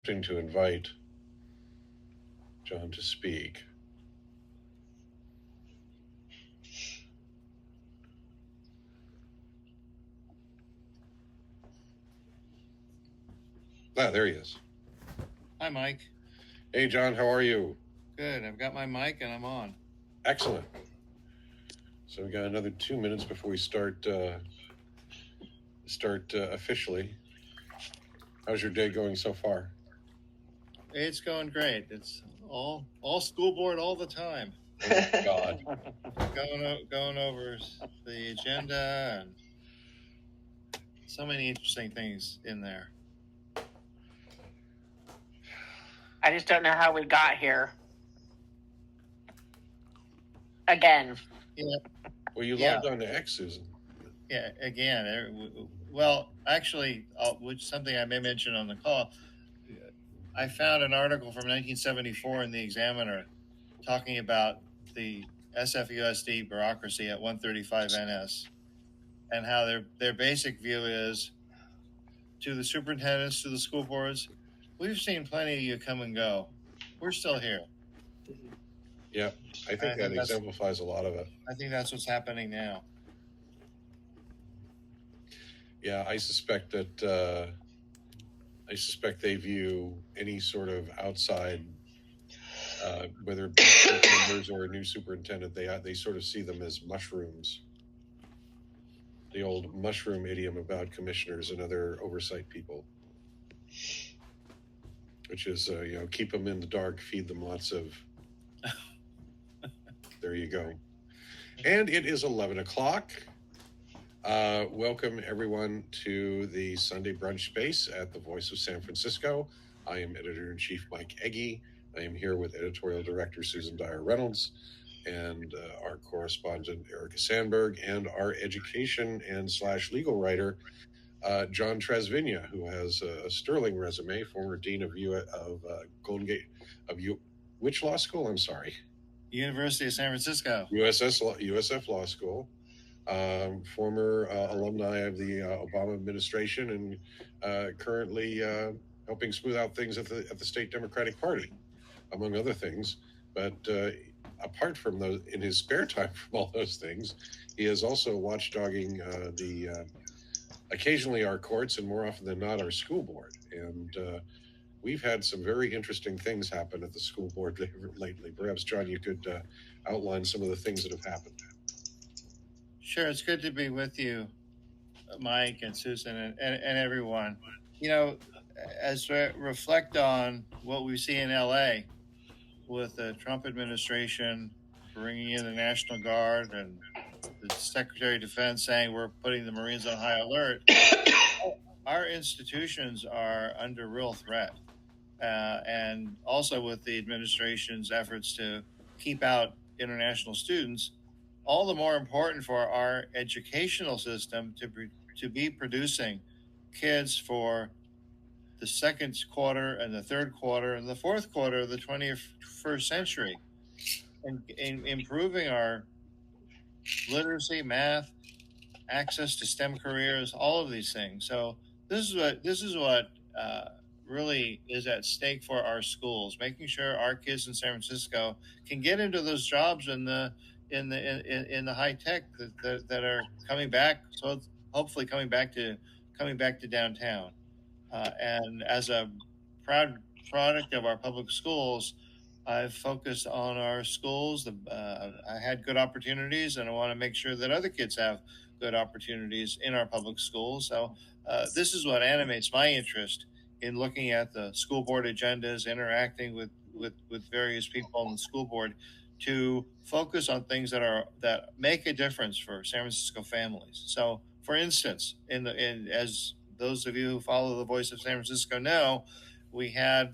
to invite John to speak. Ah, there he is. Hi, Mike. Hey, John, how are you? Good. I've got my mic and I'm on. Excellent. So we got another 2 minutes before we start officially. How's your day going so far? It's going great. It's all school board all the time. Oh, God. going over the agenda and so many interesting things in there. I just don't know how we got here. Again. Yeah. Well, you logged on to X, Susan. Yeah, again. Well, actually, which something I may mention on the call, I found an article from 1974 in the Examiner talking about the SFUSD bureaucracy at 135 NS and how their basic view is to the superintendents, to the school boards, we've seen plenty of you come and go. We're still here. Yeah, I think that exemplifies a lot of it. I think that's what's happening now. Yeah, I suspect that they view any sort of outside, whether it be members or a new superintendent, they sort of see them as mushrooms. The old mushroom idiom about commissioners and other oversight people, which is keep them in the dark, feed them lots of. There you go. And it is 11 o'clock. Welcome, everyone, to the Sunday Brunch Space at the Voice of San Francisco. I am Editor-in-Chief Mike Egge. I am here with Editorial Director Susan Dyer Reynolds and our correspondent Erica Sandberg and our education and / legal writer John Trasviña, who has a sterling resume, former dean of Golden Gate which law school? I'm sorry. University of San Francisco. USF Law School. Former alumni of the Obama administration and currently helping smooth out things at the State Democratic Party, among other things. But apart from those, in his spare time from all those things, he is also watchdogging occasionally our courts and more often than not our school board. And we've had some very interesting things happen at the school board lately. Perhaps, John, you could outline some of the things that have happened. Sure, it's good to be with you, Mike and Susan and everyone. You know, as we reflect on what we see in LA with the Trump administration bringing in the National Guard and the Secretary of Defense saying we're putting the Marines on high alert, our institutions are under real threat. And also with the administration's efforts to keep out international students, all the more important for our educational system to be producing kids for the second quarter and the third quarter and the fourth quarter of the 21st century, and improving our literacy, math, access to STEM careers, all of these things. So this is what really is at stake for our schools, making sure our kids in San Francisco can get into those jobs in the high tech that are coming back. So hopefully coming back to downtown. And as a proud product of our public schools, I've focused on our schools. I had good opportunities, and I want to make sure that other kids have good opportunities in our public schools. So this is what animates my interest in looking at the school board agendas, interacting with various people on the school board to focus on things that make a difference for San Francisco families. So, for instance, as those of you who follow the Voice of San Francisco know, we had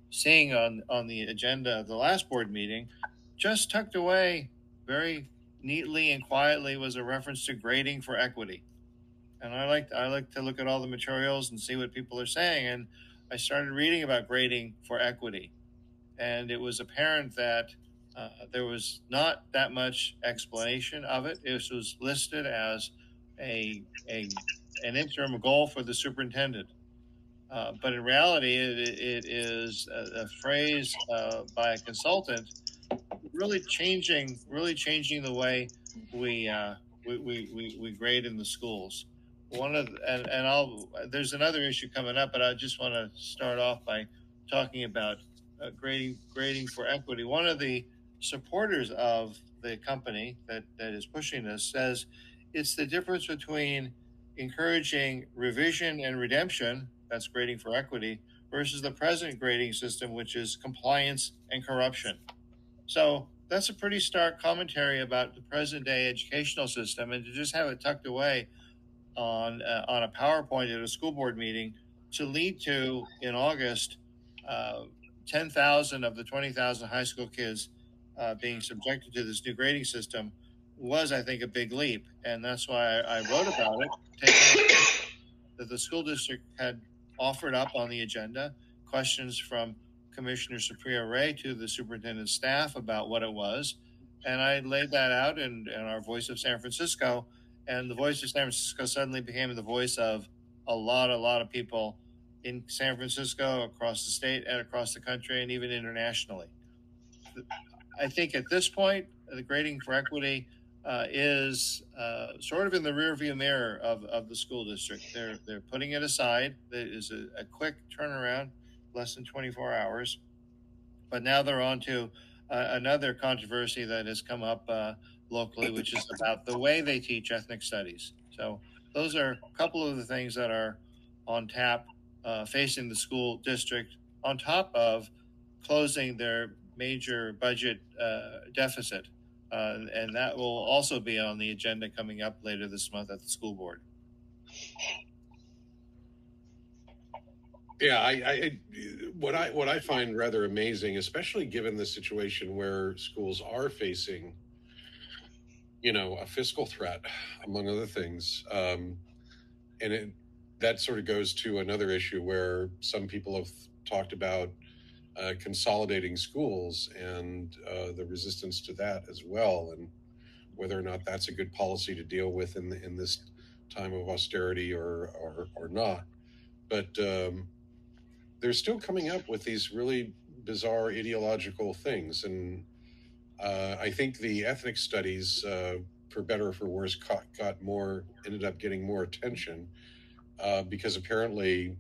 seeing on the agenda of the last board meeting, just tucked away very neatly and quietly, was a reference to grading for equity. And I like to look at all the materials and see what people are saying. And I started reading about grading for equity, and it was apparent that there was not that much explanation of it. It was listed as an interim goal for the superintendent. But in reality, it is a phrase by a consultant, really changing the way we we grade in the schools. One of and I'll there's another issue coming up, but I just want to start off by talking about grading for equity. One of the supporters of the company that is pushing this says it's the difference between encouraging revision and redemption, that's grading for equity, versus the present grading system, which is compliance and corruption. So that's a pretty stark commentary about the present day educational system, and to just have it tucked away on a PowerPoint at a school board meeting to lead to in August 10,000 of the 20,000 high school kids being subjected to this new grading system was, I think, a big leap, and that's why I wrote about it, taking that the school district had offered up on the agenda questions from Commissioner Supriya Ray to the superintendent's staff about what it was. And I laid that out in our Voice of San Francisco. And the Voice of San Francisco suddenly became the voice of a lot of people in San Francisco, across the state, and across the country, and even internationally. I think at this point, the grading for equity is sort of in the rearview mirror of the school district. They're putting it aside. There is a quick turnaround, less than 24 hours. But now they're on to another controversy that has come up locally, which is about the way they teach ethnic studies. So those are a couple of the things that are on tap facing the school district, on top of closing their major budget deficit. And that will also be on the agenda coming up later this month at the school board. Yeah, what I find rather amazing, especially given the situation where schools are facing, a fiscal threat, among other things, and that sort of goes to another issue where some people have talked about consolidating schools and the resistance to that as well, and whether or not that's a good policy to deal with in this time of austerity or not. But they're still coming up with these really bizarre ideological things, and I think the ethnic studies, for better or for worse, ended up getting more attention because apparently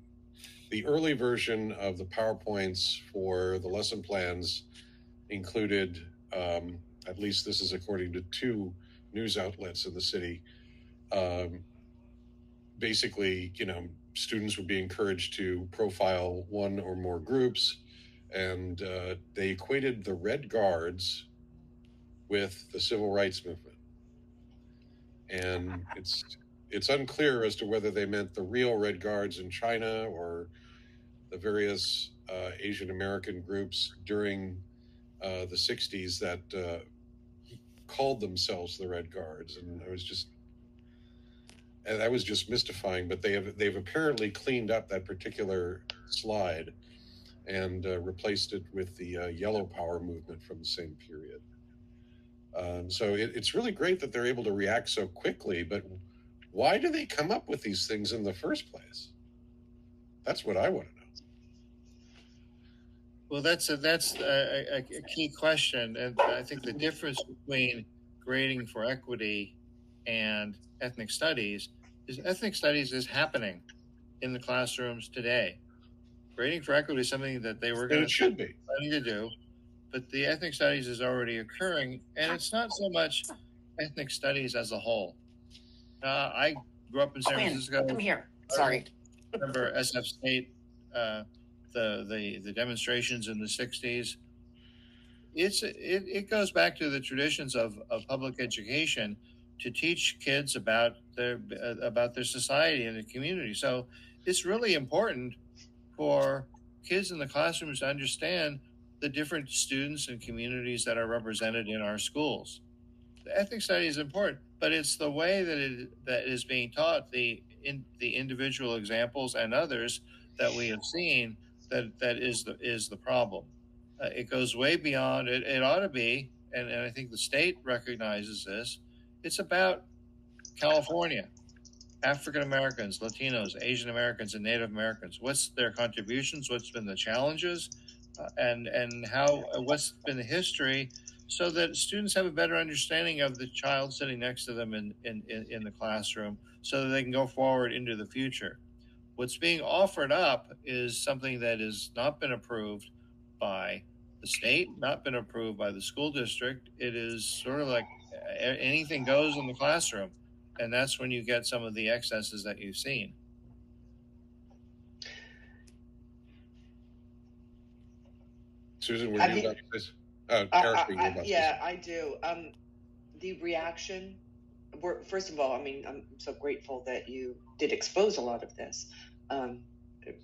the early version of the PowerPoints for the lesson plans included, at least this is according to two news outlets in the city, basically, students would be encouraged to profile one or more groups, and they equated the Red Guards with the civil rights movement. And it's unclear as to whether they meant the real Red Guards in China or the various Asian American groups during the 60s that called themselves the Red Guards. And that was just mystifying, but they've apparently cleaned up that particular slide and replaced it with the Yellow Power movement from the same period. So it's really great that they're able to react so quickly, but why do they come up with these things in the first place? That's what I want to know. Well, that's a key question, and I think the difference between grading for equity and ethnic studies is happening in the classrooms today. Grading for equity is something that they were going to do, but the ethnic studies is already occurring, and it's not so much ethnic studies as a whole. I grew up in San Francisco. Come here. Sorry. I remember SF State, the demonstrations in the 60s. It goes back to the traditions of public education to teach kids about their society and the community. So it's really important for kids in the classrooms to understand the different students and communities that are represented in our schools. The ethnic study is important, but it's the way that is being taught, the individual examples and others that we have seen that is the problem. It goes way beyond. It ought to be, and I think the state recognizes this. It's about California. African Americans, Latinos, Asian Americans, and Native Americans. What's their contributions? What's been the challenges, and how? What's been the history, so that students have a better understanding of the child sitting next to them in the classroom, so that they can go forward into the future. What's being offered up is something that has not been approved by the state, not been approved by the school district. It is sort of like anything goes in the classroom. And that's when you get some of the excesses that you've seen. Susan, were you about this? Eric, yeah, I do. The reaction. First of all, I mean, I'm so grateful that you did expose a lot of this.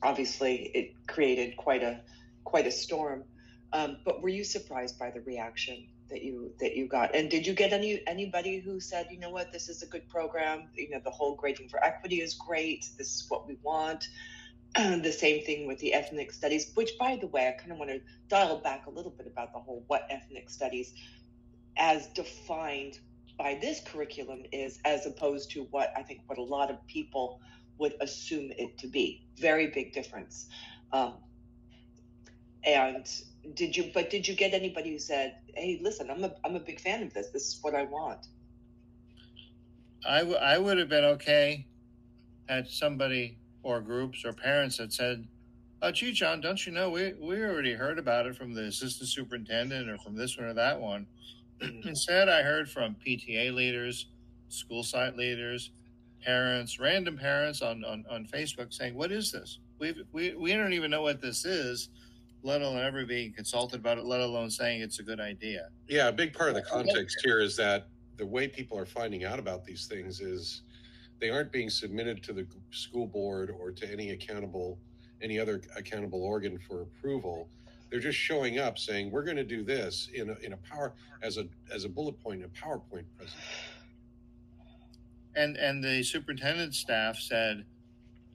Obviously, it created quite a storm. But were you surprised by the reaction that you got? And did you get anybody who said, you know what, this is a good program? You know, the whole grading for equity is great. This is what we want. The same thing with the ethnic studies, which, by the way, I kind of want to dial back a little bit about the whole what ethnic studies as defined by this curriculum is, as opposed to what a lot of people would assume it to be. Very big difference. And did you get anybody who said, hey, listen, I'm a big fan of this. This is what I want? I would have been okay had somebody or groups or parents that said, oh, gee, John, don't you know, we already heard about it from the assistant superintendent or from this one or that one. Instead, I heard from PTA leaders, school site leaders, parents, random parents on Facebook saying, what is this? We don't even know what this is, let alone ever being consulted about it, let alone saying it's a good idea. Yeah, a big part of the context here is that the way people are finding out about these things is they aren't being submitted to the school board or to any other accountable organ for approval. They're just showing up saying, we're going to do this in a bullet point in a PowerPoint presentation. And the superintendent's staff said,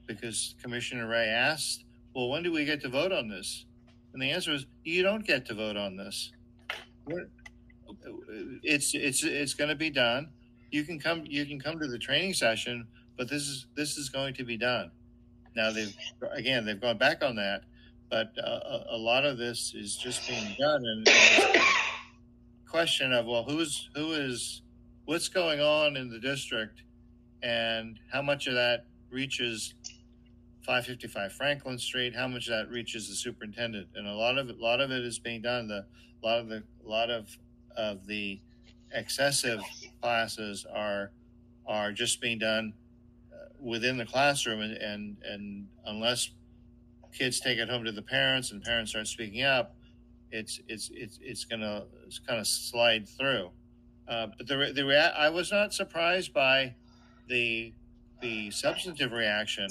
because Commissioner Ray asked, well, when do we get to vote on this? And the answer is, you don't get to vote on this. It's going to be done. You can come to the training session, but this is going to be done. Now they've gone back on that, but a lot of this is just being done, and question of, well, what's going on in the district, and how much of that reaches 555 Franklin Street, how much of that reaches the superintendent, and a lot of it is being done. A lot of the excessive classes are just being done within the classroom, and unless kids take it home to the parents and parents start speaking up, it's kind of slide through. But I was not surprised by the substantive reaction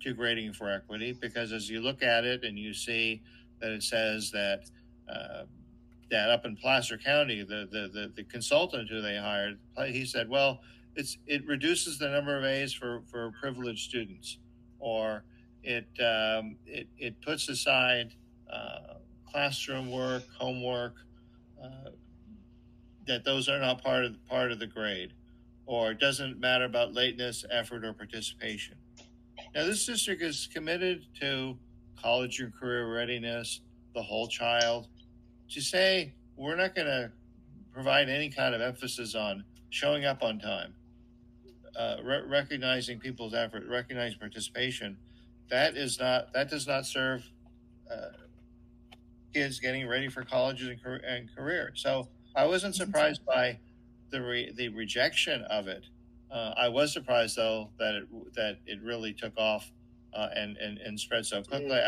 to grading for equity, because as you look at it and you see that it says that up in Placer County, the consultant who they hired, he said, well, it reduces the number of A's for privileged students, or it puts aside classroom work, homework, that those are not part of the grade, or it doesn't matter about lateness, effort, or participation. Now, this district is committed to college and career readiness, the whole child. To say we're not going to provide any kind of emphasis on showing up on time, recognizing people's effort, recognizing participation, that does not serve kids getting ready for colleges and career. So I wasn't surprised by the rejection of it. I was surprised, though, that it really took off and spread so quickly.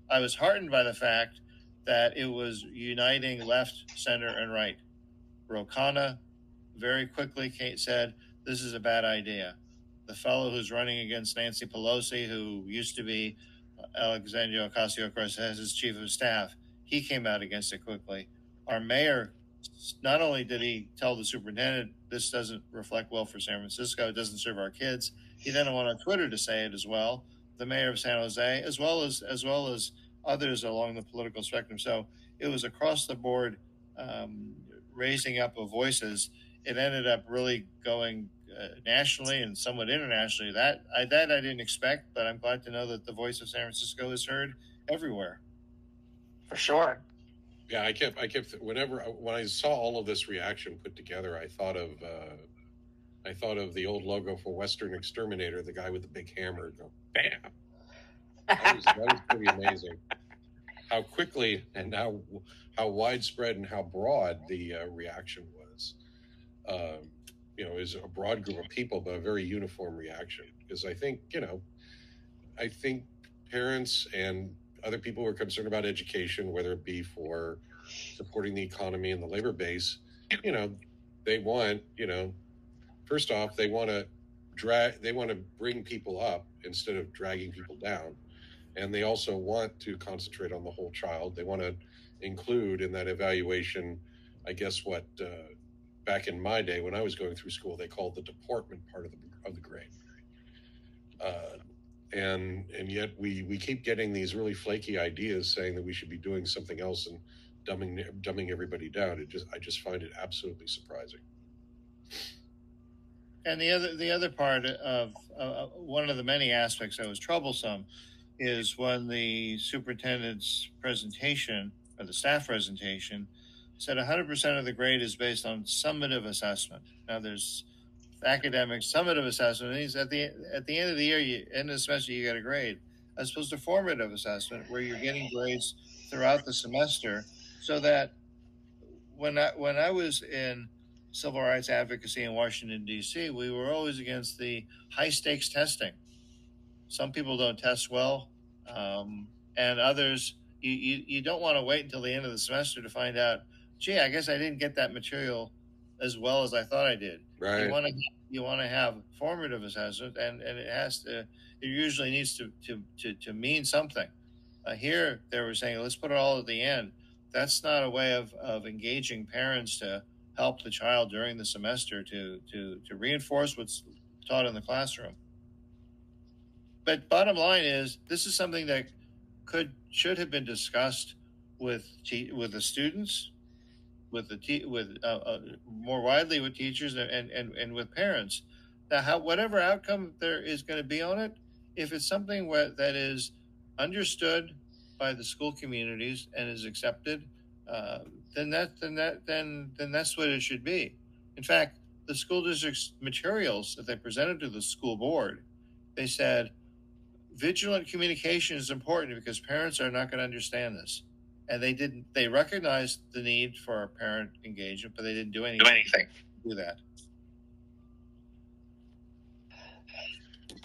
I was heartened by the fact that it was uniting left, center, and right. Ro Khanna very quickly said, this is a bad idea. The fellow who's running against Nancy Pelosi, who used to be Alexandria Ocasio-Cortez's chief of staff, he came out against it quickly. Our mayor, not only did he tell the superintendent, this doesn't reflect well for San Francisco, it doesn't serve our kids, he then went on Twitter to say it as well. The mayor of San Jose, as well as others along the political spectrum. So it was across the board raising up of voices. It ended up really going nationally and somewhat internationally. That I didn't expect, but I'm glad to know that the voice of San Francisco is heard everywhere. For sure. Yeah, when I saw all of this reaction put together, I thought of the old logo for Western Exterminator, the guy with the big hammer, go bam. That was pretty amazing. How quickly and how widespread and how broad the reaction was. Is a broad group of people, but a very uniform reaction. Because I think parents and other people who are concerned about education, whether it be for supporting the economy and the labor base, they want, first off, they want to bring people up instead of dragging people down. And they also want to concentrate on the whole child. They want to include in that evaluation, I guess, what back in my day when I was going through school, they called the deportment part of the grade. And yet we keep getting these really flaky ideas saying that we should be doing something else and dumbing everybody down. I just find it absolutely surprising. And the other part of one of the many aspects that was troublesome is when the superintendent's presentation or the staff presentation said 100% of the grade is based on summative assessment. Now there's academic summative assessment means at the end of the year, end of the semester, you get a grade, as opposed to formative assessment where you're getting grades throughout the semester. So that when I was in civil rights advocacy in Washington, D.C., we were always against the high stakes testing. Some people don't test well, and others, you don't want to wait until the end of the semester to find out, gee, I guess I didn't get that material as well as I thought I did. Right. You want to have formative assessment, and it usually needs to mean something. Here they were saying, let's put it all at the end. That's not a way of engaging parents to help the child during the semester to reinforce what's taught in the classroom. But bottom line is, this is something that should have been discussed with the students, more widely with teachers and with parents. Now, whatever outcome there is going to be on it, if it's something that is understood by the school communities and is accepted, then that's what it should be. In fact, the school district's materials that they presented to the school board, they said vigilant communication is important because parents are not going to understand this. And they recognized the need for parent engagement, but they didn't do anything to do that.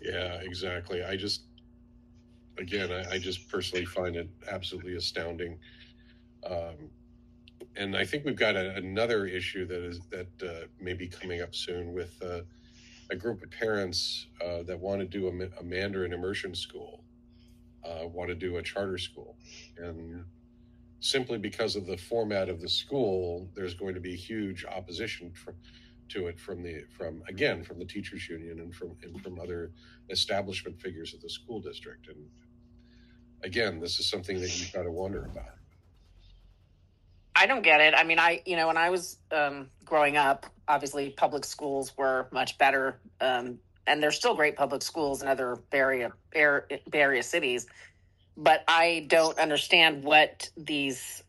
Yeah, exactly. I just personally find it absolutely astounding. And I think we've got another issue that may be coming up soon with a group of parents that want to do a Mandarin immersion school, want to do a charter school. And simply because of the format of the school, there's going to be huge opposition to it from the teachers union and from other establishment figures of the school district. And again, this is something that you've got to wonder about. I don't get it. I mean, when I was growing up, obviously public schools were much better, and there's still great public schools in other Bay Area cities. But I don't understand what these,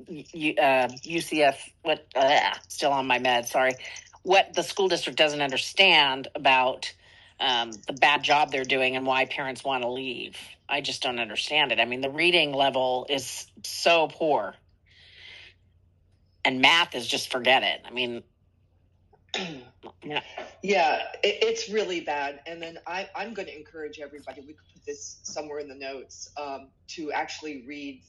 UCF, still on my med, sorry, what the school district doesn't understand about the bad job they're doing and why parents want to leave. I just don't understand it. I mean, the reading level is so poor. And math is just forget it. I mean, yeah, it's really bad. And then I'm going to encourage everybody, we could put this somewhere in the notes, to actually read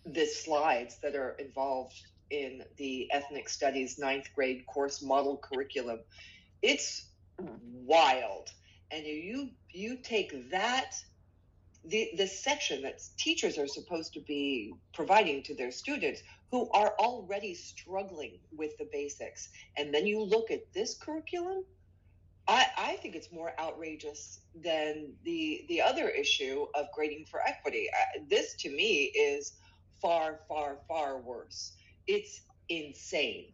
the slides that are involved in the ethnic studies 9th grade course model curriculum. It's wild. And you take that, the section that teachers are supposed to be providing to their students who are already struggling with the basics, and then you look at this curriculum, I think it's more outrageous than the other issue of grading for equity. This to me is far, far, far worse. It's insane.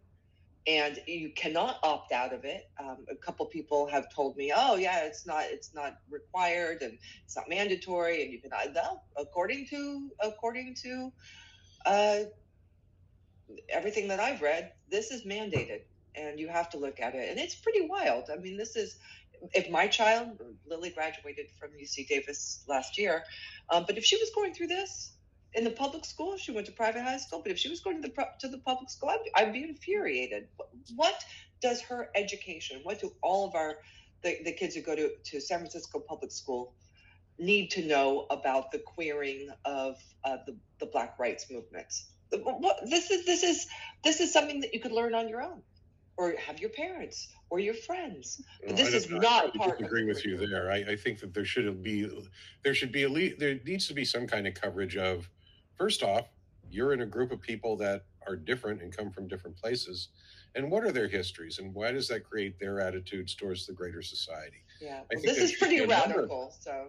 and you cannot opt out of it. A couple people have told me, "Oh, yeah, it's not required and it's not mandatory, and you cannot." No, according to everything that I've read, this is mandated, and you have to look at it, and it's pretty wild. I mean, this is if my child Lily graduated from UC Davis last year, but if she was going through this in the public school, she went to private high school. But if she was going to the public school, I'd be infuriated. What does her education? What do all of the kids who go to San Francisco public school need to know about the queering of the Black rights movements? This is something that you could learn on your own, or have your parents or your friends. But this is not part. I agree with you there. I think that there needs to be some kind of coverage of, first off, you're in a group of people that are different and come from different places, and what are their histories, and why does that create their attitudes towards the greater society? Yeah, well, this is pretty radical. So.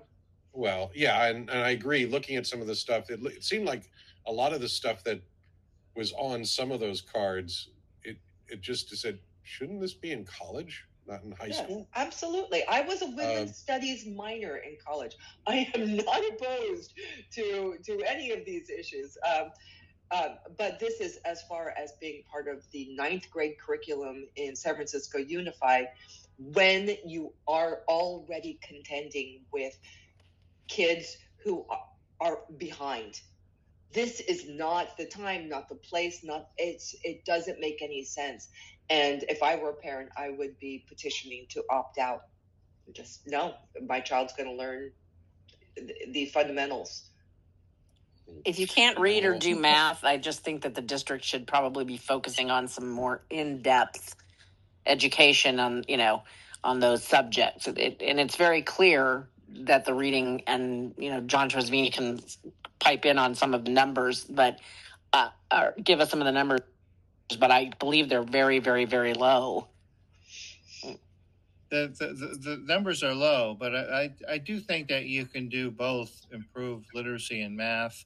Well, yeah, and I agree. Looking at some of the stuff, it seemed like a lot of the stuff that was on some of those cards, it just said, shouldn't this be in college, not in high school? Absolutely. I was a women's studies minor in college. I am not opposed to any of these issues. But this is as far as being part of the 9th grade curriculum in San Francisco Unified, when you are already contending with kids who are behind. This is not the time, not the place, it doesn't make any sense. And if I were a parent, I would be petitioning to opt out. Just, no, my child's going to learn the fundamentals. If you can't read or do math, I just think that the district should probably be focusing on some more in-depth education on those subjects. And it's very clear that the reading, and John Trasviña can pipe in on some of the numbers, but give us some of the numbers. But I believe they're very, very, very low. The numbers are low, but I do think that you can do both: improve literacy in math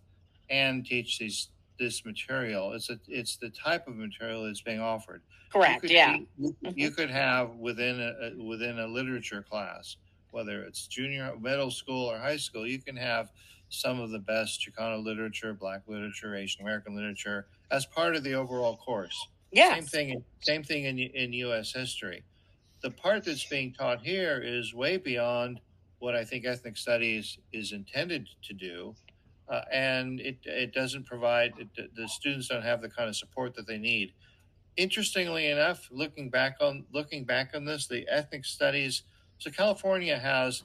and teach this material. It's the type of material that's being offered. Correct. You could have within a literature class, whether it's junior, middle school, or high school, you can have some of the best Chicano literature, Black literature, Asian American literature as part of the overall course. Yeah. Same thing in U.S. history. The part that's being taught here is way beyond what I think ethnic studies is intended to do, and it doesn't provide. The students don't have the kind of support that they need. Interestingly enough, looking back on this, the ethnic studies. So California has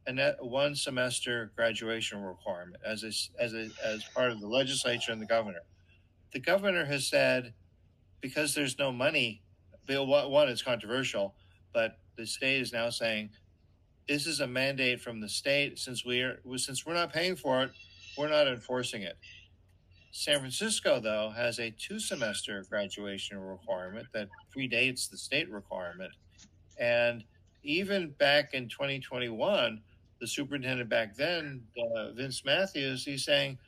a 1 semester graduation requirement as part of the legislature and the governor. The governor has said, because there's no money, one, it's controversial, but the state is now saying this is a mandate from the state. Since we're not paying for it, we're not enforcing it. San Francisco, though, has a 2 semester graduation requirement that predates the state requirement. And even back in 2021, the superintendent back then, Vince Matthews, he's saying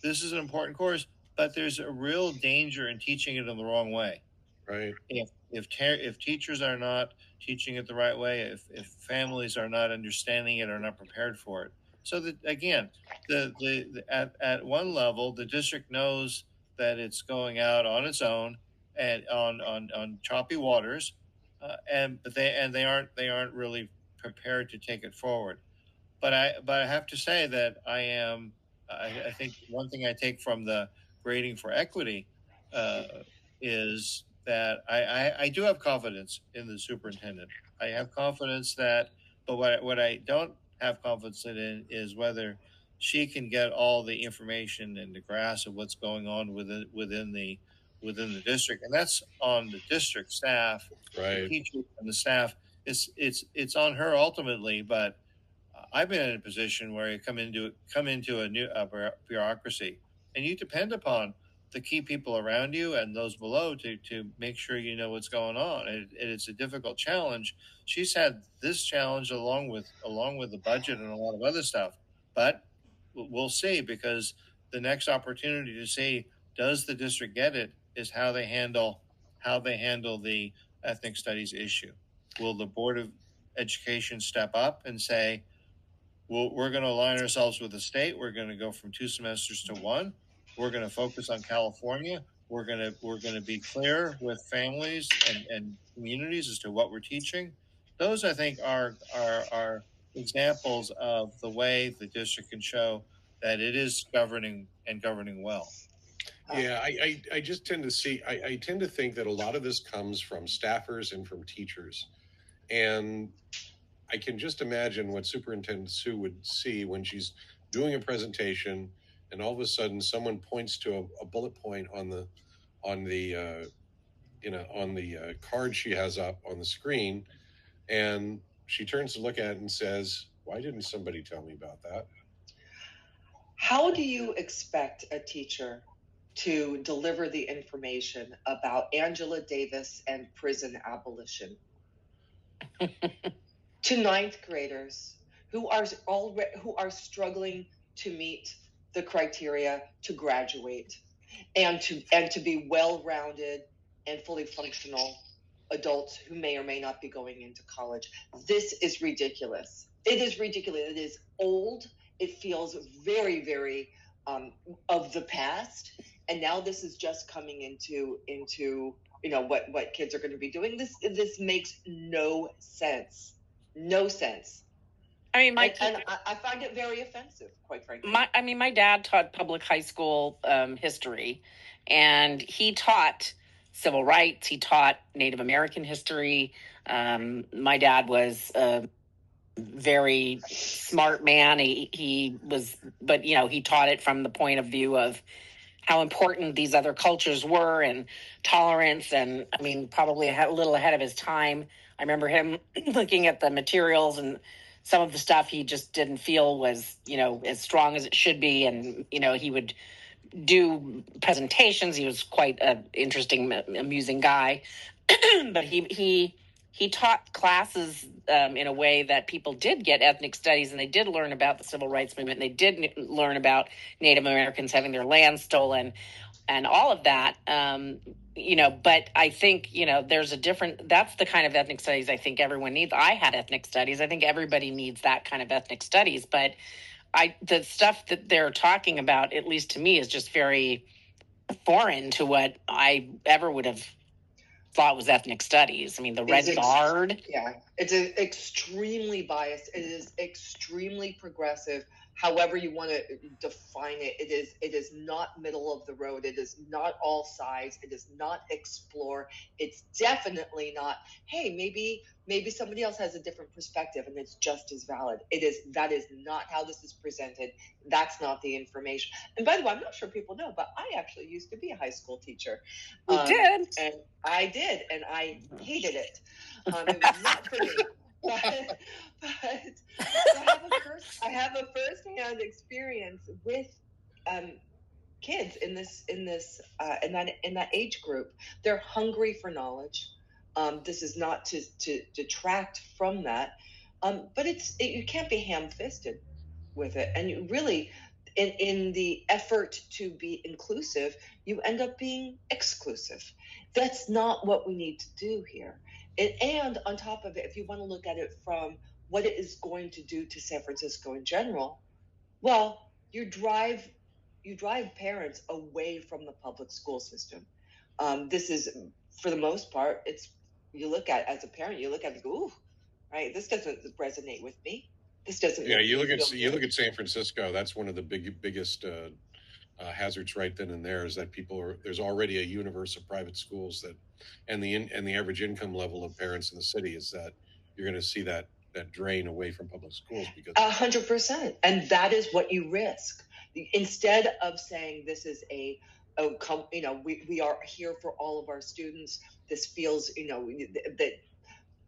this is an important course, but there's a real danger in teaching it in the wrong way. Right. If teachers are not teaching it the right way, if families are not understanding it or not prepared for it. So that, again, at one level, the district knows that it's going out on its own and on choppy waters, and they aren't really prepared to take it forward. But I have to say that I think one thing I take from the grading for equity is that I do have confidence in the superintendent. I have confidence that, but what I don't have confidence in is whether she can get all the information and the grasp of what's going on within the district, and that's on the district staff, right, the teachers and the staff. It's on her ultimately, but I've been in a position where you come into a new bureaucracy, and you depend upon the key people around you and those below to make sure you know what's going on. And it's a difficult challenge. She's had this challenge along with the budget and a lot of other stuff, but we'll see, because the next opportunity to see, does the district get it, is how they handle how they handle the ethnic studies issue. Will the Board of Education step up and say, well, we're going to align ourselves with the state. We're going to go from 2 semesters to 1. We're going to focus on California. We're going to be clear with families and communities as to what we're teaching. Those, I think, are examples of the way the district can show that it is governing well. Yeah, I just tend to see, I tend to think that a lot of this comes from staffers and from teachers. And I can just imagine what Superintendent Sue would see when she's doing a presentation and all of a sudden someone points to a bullet point on the card she has up on the screen, and she turns to look at it and says, why didn't somebody tell me about that? How do you expect a teacher to deliver the information about Angela Davis and prison abolition to ninth graders who are struggling to meet the criteria to graduate and to be well-rounded and fully functional adults who may or may not be going into college? This is ridiculous. It is ridiculous. It is old. It feels very, very of the past, and now this is just coming into what kids are going to be doing. This makes no sense. No sense. I mean, I find it very offensive, quite frankly. My dad taught public high school history, and he taught civil rights. He taught Native American history. My dad was a very smart man. He taught it from the point of view of how important these other cultures were and tolerance. And I mean, probably a little ahead of his time. I remember him looking at the materials, and some of the stuff he just didn't feel was, as strong as it should be. And, he would do presentations. He was quite an interesting, amusing guy. But he taught classes in a way that people did get ethnic studies, and they did learn about the civil rights movement. And they did learn about Native Americans having their land stolen and all of that. But I think, there's that's the kind of ethnic studies I think everyone needs. I had ethnic studies. I think everybody needs that kind of ethnic studies. But the stuff that they're talking about, at least to me, is just very foreign to what I ever would have thought was ethnic studies. I mean, the Red Guard. Yeah, it's extremely biased. It is extremely progressive. However you want to define it, it is not middle of the road. It is not all sides. It is not explore. It's definitely not, hey, maybe somebody else has a different perspective and it's just as valid. That is not how this is presented. That's not the information. And by the way, I'm not sure people know, but I actually used to be a high school teacher. You did? And I did, and I hated it. It was not for me. But I have a first-hand experience with kids in that age group. They're hungry for knowledge. This is not to detract from that, but you can't be ham-fisted with it. And you really, in the effort to be inclusive, you end up being exclusive. That's not what we need to do here. And on top of it, if you want to look at it from what it is going to do to San Francisco in general, well, you drive parents away from the public school system. This is, for the most part, you look at as a parent, you look at it, go, ooh, right, this doesn't resonate with me. This doesn't. Yeah, you look at San Francisco. That's one of the biggest hazards right then and there, is that there's already a universe of private schools and the average income level of parents in the city is that you're going to see that drain away from public schools, because 100%, and that is what you risk. Instead of saying this is we are here for all of our students. This feels, that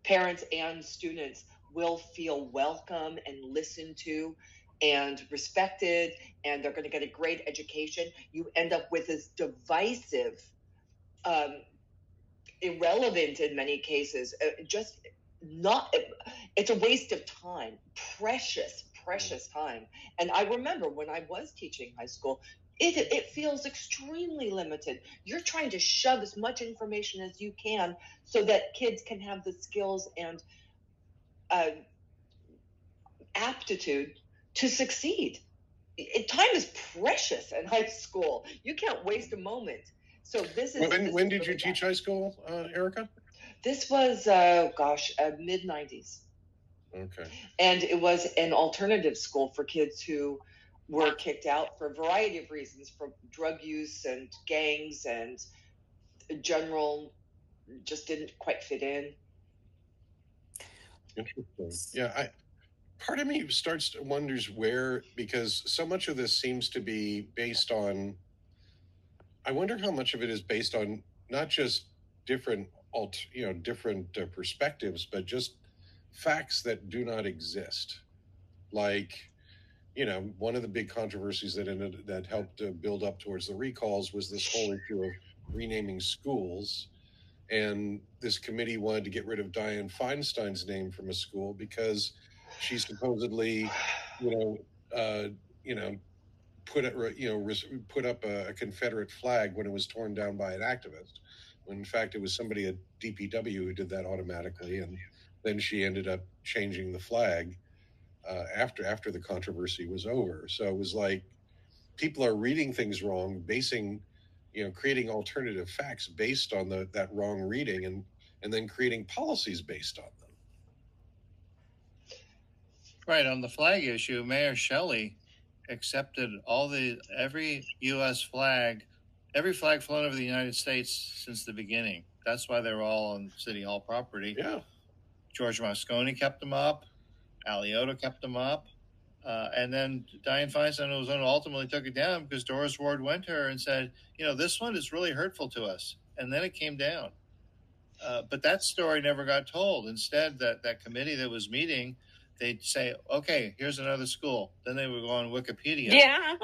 parents and students will feel welcome and listened to and respected, and they're going to get a great education. You end up with this divisive, irrelevant in many cases, it's a waste of time, precious time. And I remember when I was teaching high school, it feels extremely limited. You're trying to shove as much information as you can so that kids can have the skills and aptitude to succeed. Time is precious in high school. You can't waste a moment. So this is when did you teach high school, Erica? This was mid 90s. Okay. And it was an alternative school for kids who were kicked out for a variety of reasons, for drug use and gangs and general, just didn't quite fit in. Interesting. Yeah, part of me wonders where, because so much of this seems to be based on, I wonder how much of it is based on not just different perspectives, but just facts that do not exist. Like, one of the big controversies that helped build up towards the recalls was this whole issue of renaming schools. And this committee wanted to get rid of Dianne Feinstein's name from a school because she supposedly, put up a Confederate flag when it was torn down by an activist. When in fact it was somebody at DPW who did that automatically, and then she ended up changing the flag after the controversy was over. So it was like people are reading things wrong, creating alternative facts based on that wrong reading, and then creating policies based on them. Right. On the flag issue, Mayor Shelley accepted every U.S. flag, every flag flown over the United States since the beginning. That's why they were all on City Hall property. Yeah. George Moscone kept them up. Alioto kept them up. And then Dianne Feinstein was the one who ultimately took it down because Doris Ward went to her and said, this one is really hurtful to us. And then it came down. But that story never got told. Instead, that committee that was meeting, they'd say, okay, here's another school. Then they would go on Wikipedia. Yeah.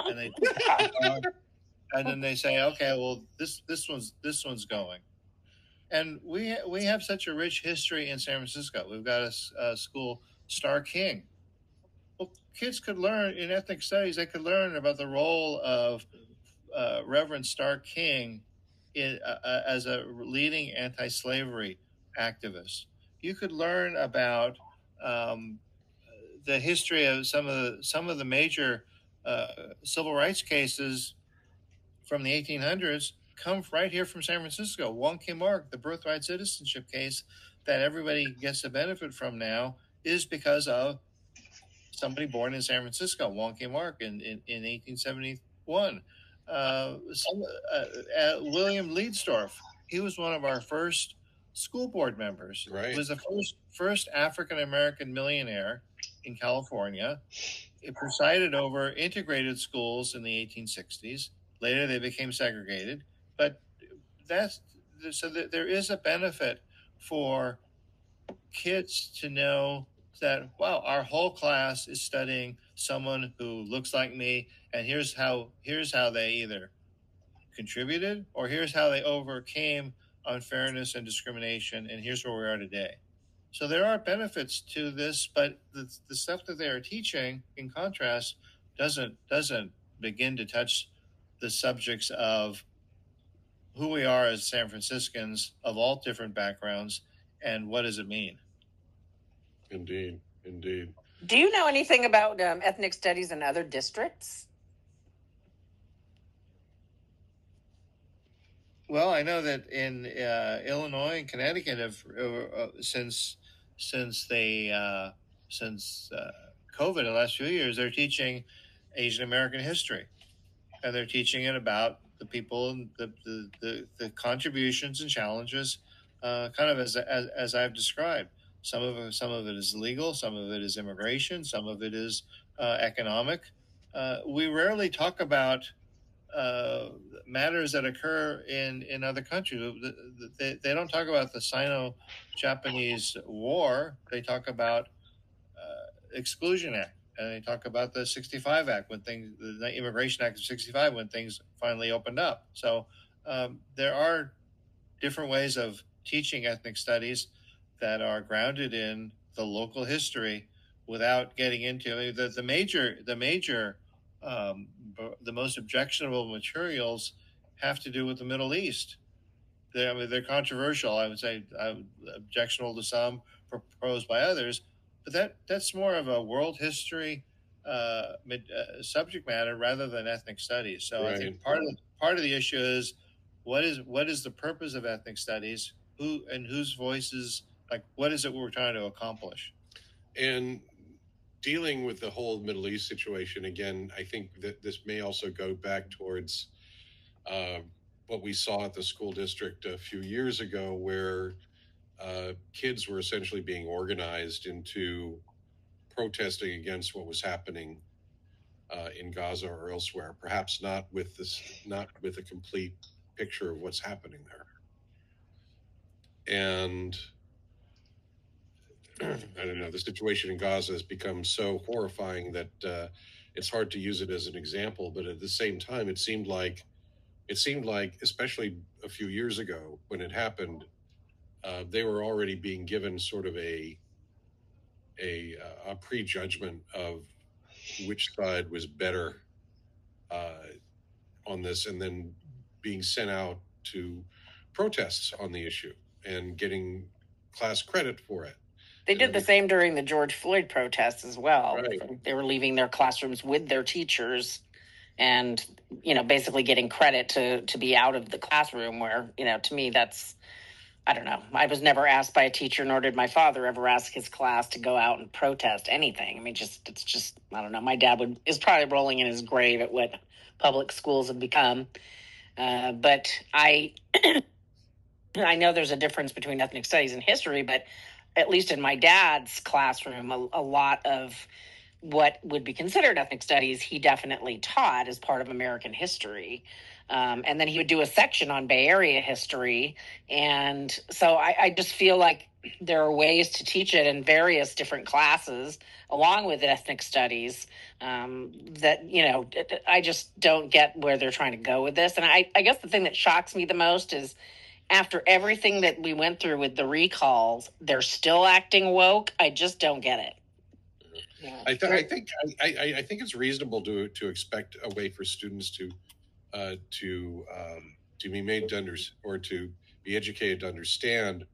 And then they say, okay, well, this one's going. And we have such a rich history in San Francisco. We've got a school, Starr King. Well, kids could learn in ethnic studies. They could learn about the role of Reverend Starr King as a leading anti-slavery activist. You could learn about the history of some of the major civil rights cases from the 1800s. Come right here from San Francisco. Wong Kim Ark, the birthright citizenship case that everybody gets the benefit from now, is because of somebody born in San Francisco, Wong Kim Ark, in 1871. William Leadstorff, he was one of our first school board members. Right. He was the first African-American millionaire in California. It presided over integrated schools in the 1860s. Later, they became segregated. But there is a benefit for kids to know that, wow, our whole class is studying someone who looks like me, and here's how they either contributed or here's how they overcame unfairness and discrimination, and here's where we are today. So there are benefits to this, but the stuff that they are teaching, in contrast, doesn't begin to touch the subjects of who we are as San Franciscans of all different backgrounds and what does it mean. Indeed. Do you know anything about ethnic studies in other districts? Well, I know that in Illinois and Connecticut, since COVID the last few years, they're teaching Asian American history, and they're teaching it about the people and the contributions and challenges, kind of as I've described. Some of it is legal, some of it is immigration, some of it is economic. We rarely talk about matters that occur in other countries. They don't talk about the Sino-Japanese War. They talk about Exclusion Act, and they talk about the 65 Act, the Immigration Act of 65, when things finally opened up. So there are different ways of teaching ethnic studies that are grounded in the local history without getting into the major the most objectionable materials have to do with the Middle East. They're controversial. I would say objectionable to some, proposed by others, but that's more of a world history subject matter rather than ethnic studies. So Right. I think part of the issue is what is the purpose of ethnic studies? Who and whose voices? Like, what is it we're trying to accomplish? And dealing with the whole Middle East situation again, I think that this may also go back towards what we saw at the school district a few years ago, where kids were essentially being organized into protesting against what was happening in Gaza or elsewhere. Perhaps not with a complete picture of what's happening there. And I don't know, the situation in Gaza has become so horrifying that it's hard to use it as an example. But at the same time, it seemed like, especially a few years ago when it happened, they were already being given sort of a prejudgment of which side was better on this, and then being sent out to protests on the issue and getting class credit for it. They did the same during the George Floyd protests as well. Right. They were leaving their classrooms with their teachers and, basically getting credit to be out of the classroom, where, to me, that's, I don't know. I was never asked by a teacher, nor did my father ever ask his class to go out and protest anything. I mean, it's just, I don't know. My dad is probably rolling in his grave at what public schools have become. But I know there's a difference between ethnic studies and history, but at least in my dad's classroom, a lot of what would be considered ethnic studies, he definitely taught as part of American history. And then he would do a section on Bay Area history. And so I just feel like there are ways to teach it in various different classes, along with ethnic studies, that, I just don't get where they're trying to go with this. And I guess the thing that shocks me the most is, after everything that we went through with the recalls, they're still acting woke. I just don't get it. Yeah. I think it's reasonable to expect a way for students to be made to or to be educated to understand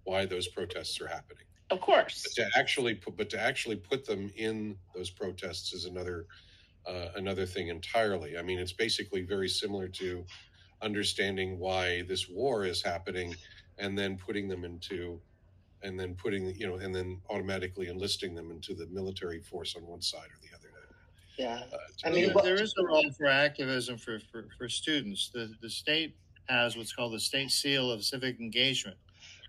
why those protests are happening. Of course. But to actually put them in those protests is another thing entirely. I mean, it's basically very similar to understanding why this war is happening, and then putting automatically enlisting them into the military force on one side or the other. Yeah. There is a role for activism for students. The state has what's called the state seal of civic engagement,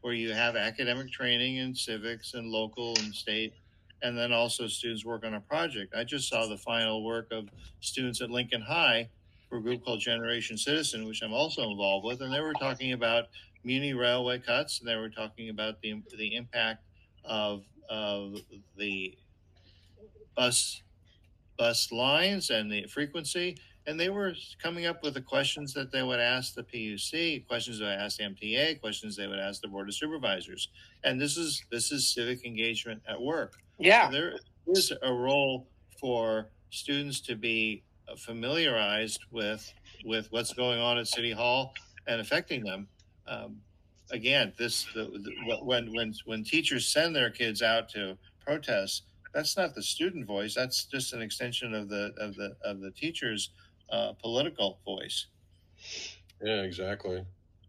where you have academic training in civics and local and state, and then also students work on a project. I just saw the final work of students at Lincoln High for a group called Generation Citizen, which I'm also involved with, and they were talking about muni railway cuts, and they were talking about the impact of the bus lines and the frequency, and they were coming up with the questions that they would ask the PUC, questions they would ask the MTA, questions they would ask the Board of Supervisors, and this is civic engagement at work. Yeah, so there is a role for students to be familiarized with what's going on at City Hall and affecting them. Again, when teachers send their kids out to protest, that's not the student voice. That's just an extension of the teacher's political voice. Yeah, exactly.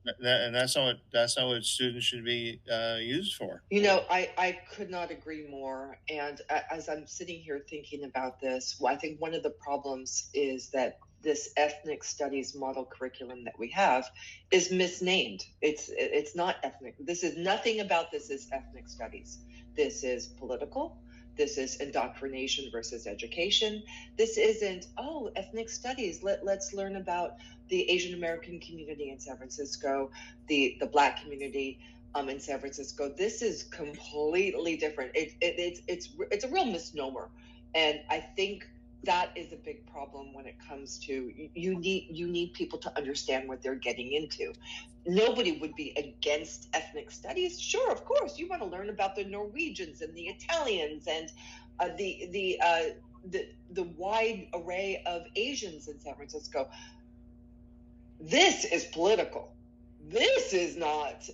And that's not what students should be used for. I could not agree more. And as I'm sitting here thinking about this, I think one of the problems is that this ethnic studies model curriculum that we have is misnamed. It's not ethnic. Nothing about this is ethnic studies. This is political. This is indoctrination versus education. This isn't, ethnic studies. Let's learn about the Asian American community in San Francisco, the Black community in San Francisco. This is completely different. It's a real misnomer, and I think that is a big problem when it comes to you need people to understand what they're getting into. Nobody would be against ethnic studies. Sure, of course, you want to learn about the Norwegians and the Italians and the the wide array of Asians in San Francisco. This is political. This is not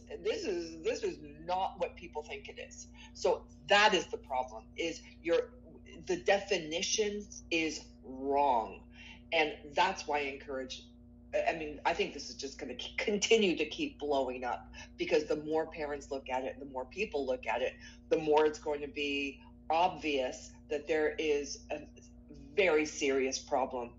what people think it is. So that is the problem, is the definition is wrong. And that's why I think this is just going to continue to keep blowing up, because the more parents look at it, the more people look at it, the more it's going to be obvious that there is a very serious problem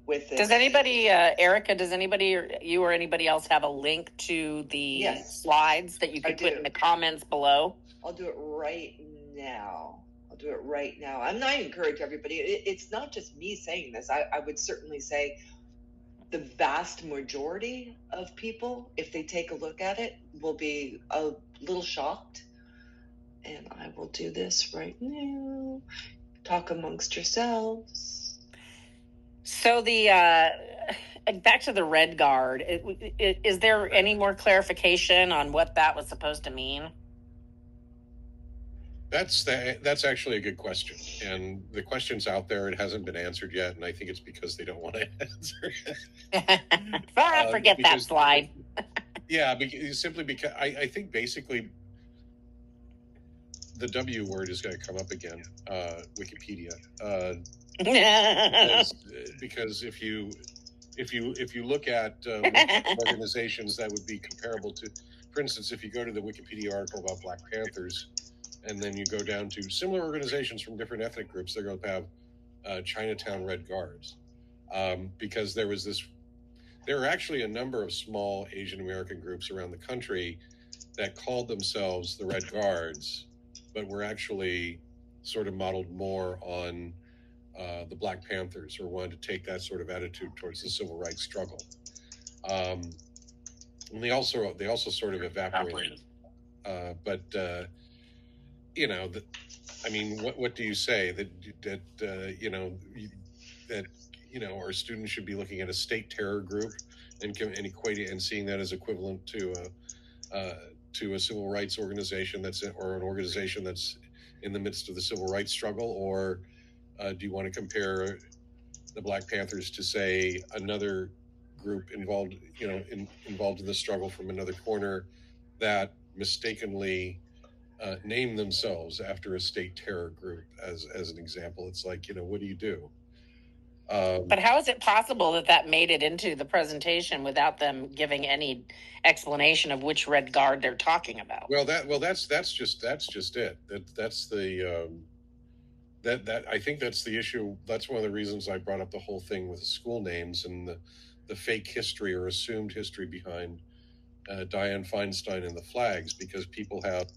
with it. Does anybody, Erica, or you or anybody else have a link to the slides that you could put in the comments below? I'll do it right now. And I encourage everybody. It's not just me saying this. I would certainly say the vast majority of people, if they take a look at it, will be a little shocked. And I will do this right now. Talk amongst yourselves. So the back to the Red Guard, is there any more clarification on what that was supposed to mean? That's actually a good question, and the question's out there. It hasn't been answered yet, and I think it's because they don't want to answer it. Forget that slide. Yeah, simply because I think basically the W word is going to come up again. Wikipedia. Because if you look at organizations that would be comparable to, for instance, if you go to the Wikipedia article about Black Panthers, and then you go down to similar organizations from different ethnic groups, they're going to have Chinatown Red Guards, because there are actually a number of small Asian American groups around the country that called themselves the Red Guards, but were actually sort of modeled more on the Black Panthers, or wanted to take that sort of attitude towards the civil rights struggle. And they also sort of evaporated. What do you say that our students should be looking at a state terror group and equating and seeing that as equivalent to a civil rights organization or an organization that's in the midst of the civil rights struggle, or do you want to compare the Black Panthers to, say, another group involved in the struggle from another corner that mistakenly name themselves after a state terror group as an example? It's like, what do you do? But how is it possible that made it into the presentation without them giving any explanation of which Red Guard they're talking about? That's just it. That's the that I think that's the issue. That's one of the reasons I brought up the whole thing with the school names and the fake history or assumed history behind Dianne Feinstein and the flags, because people have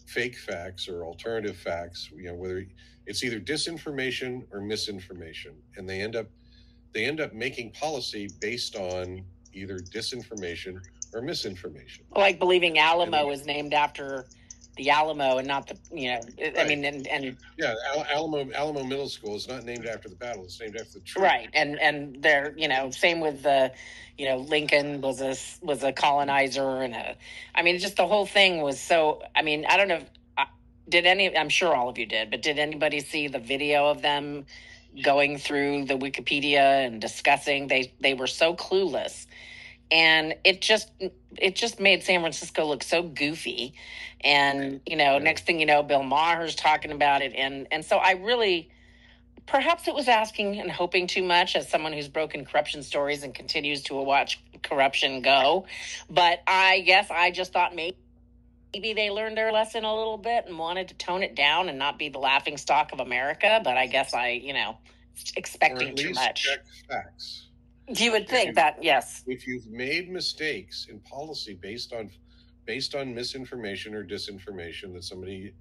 fake facts or alternative facts, whether it's either disinformation or misinformation, and they end up making policy based on either disinformation or misinformation. Like believing Alamo is named after the Alamo and not the, Right. I mean, and yeah, Alamo Middle School is not named after the battle; it's named after the tree. Right, and they're same with the, Lincoln was a colonizer, and just the whole thing was so. I don't know. I'm sure all of you did, but did anybody see the video of them going through the Wikipedia and discussing? They were so clueless. And it just made San Francisco look so goofy. And, next thing you know, Bill Maher's talking about it. And so I really, perhaps it was asking and hoping too much as someone who's broken corruption stories and continues to watch corruption go. But I guess I just thought maybe they learned their lesson a little bit and wanted to tone it down and not be the laughingstock of America. But I guess expecting too much. Check facts. You would think that, yes. If you've made mistakes in policy based on misinformation or disinformation that somebody,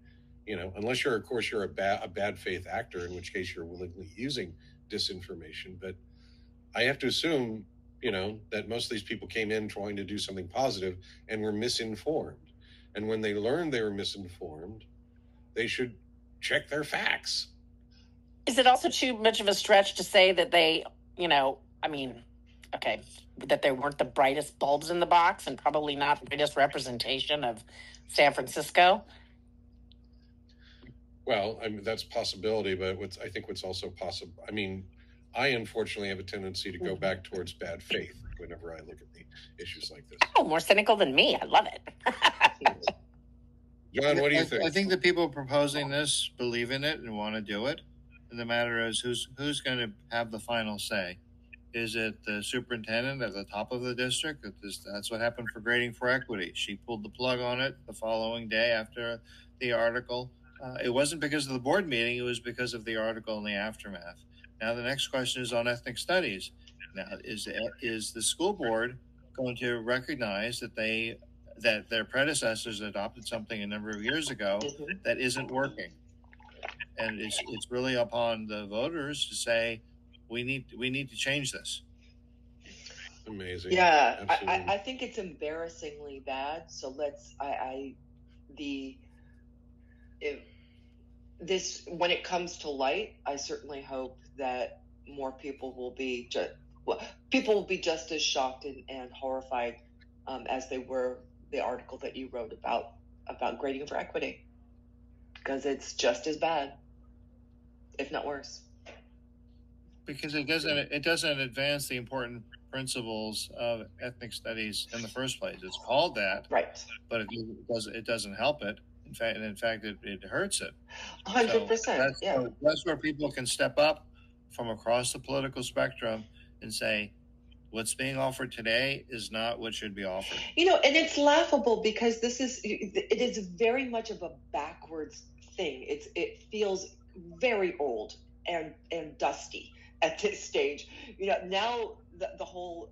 unless you're a bad faith actor, in which case you're willingly using disinformation. But I have to assume, that most of these people came in trying to do something positive and were misinformed. And when they learned they were misinformed, they should check their facts. Is it also too much of a stretch to say that they, that they weren't the brightest bulbs in the box and probably not the greatest representation of San Francisco? Well, I mean, that's possibility, but I think what's also possible, I mean, I unfortunately have a tendency to go back towards bad faith whenever I look at the issues like this. Oh, more cynical than me. I love it. John, what do you think? I think the people proposing this believe in it and want to do it. And the matter is who's going to have the final say. Is it the superintendent at the top of the district? That's what happened for Grading for Equity. She pulled the plug on it the following day after the article. It wasn't because of the board meeting, it was because of the article and the aftermath. Now the next question is on ethnic studies. Now is the school board going to recognize that their predecessors adopted something a number of years ago that isn't working? And it's really upon the voters to say, we need to change this. Amazing. Yeah, I think it's embarrassingly bad. So when it comes to light, I certainly hope that more people will be just as shocked and horrified as they were the article that you wrote about Grading for Equity, because it's just as bad, if not worse. Because it doesn't advance the important principles of ethnic studies in the first place. It's called that, right? But it doesn't help it. In fact, it hurts it. 100%. So that's where people can step up from across the political spectrum and say, what's being offered today is not what should be offered. And it's laughable because it is very much of a backwards thing. It feels very old and dusty at this stage. Now the whole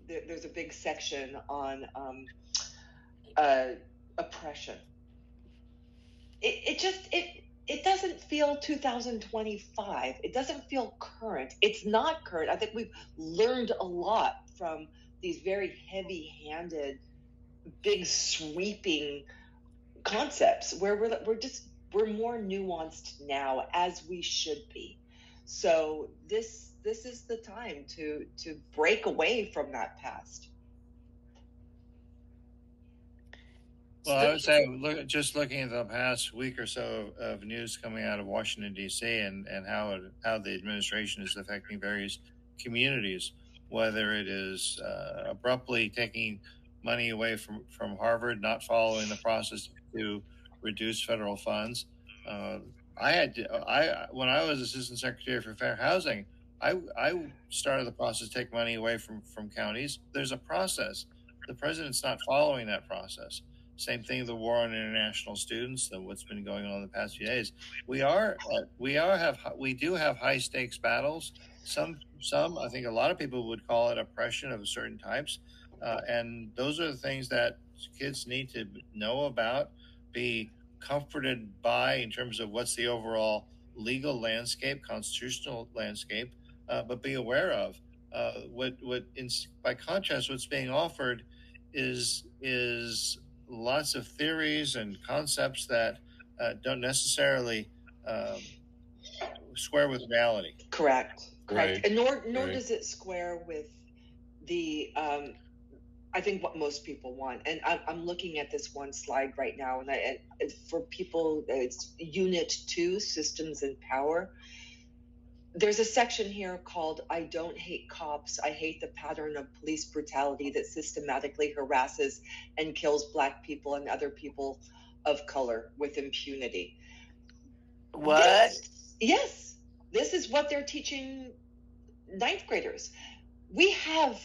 there's a big section on oppression. It doesn't feel 2025. It doesn't feel current. It's not current. I think we've learned a lot from these very heavy-handed, big sweeping concepts where we're more nuanced now, as we should be. So this is the time to break away from that past. Well, I would say, looking at the past week or so of news coming out of Washington, D.C., and how the administration is affecting various communities, whether it is abruptly taking money away from Harvard, not following the process to reduce federal funds. When I was Assistant Secretary for Fair Housing, I started the process to take money away from counties. There's a process. The president's not following that process. Same thing, the war on international students, what's been going on the past few days. We do have high stakes battles. Some, I think a lot of people would call it oppression of certain types. And those are the things that kids need to know about, be comforted by in terms of what's the overall legal landscape, constitutional landscape, but be aware of. By contrast, what's being offered is lots of theories and concepts that don't necessarily square with reality. Correct. Right. And nor does it square with the I think what most people want. And I'm looking at this one slide right now, and for people, it's Unit 2, Systems and Power. There's a section here called "I don't hate cops. I hate the pattern of police brutality that systematically harasses and kills Black people and other people of color with impunity." What? Yes. This is what they're teaching ninth graders. We have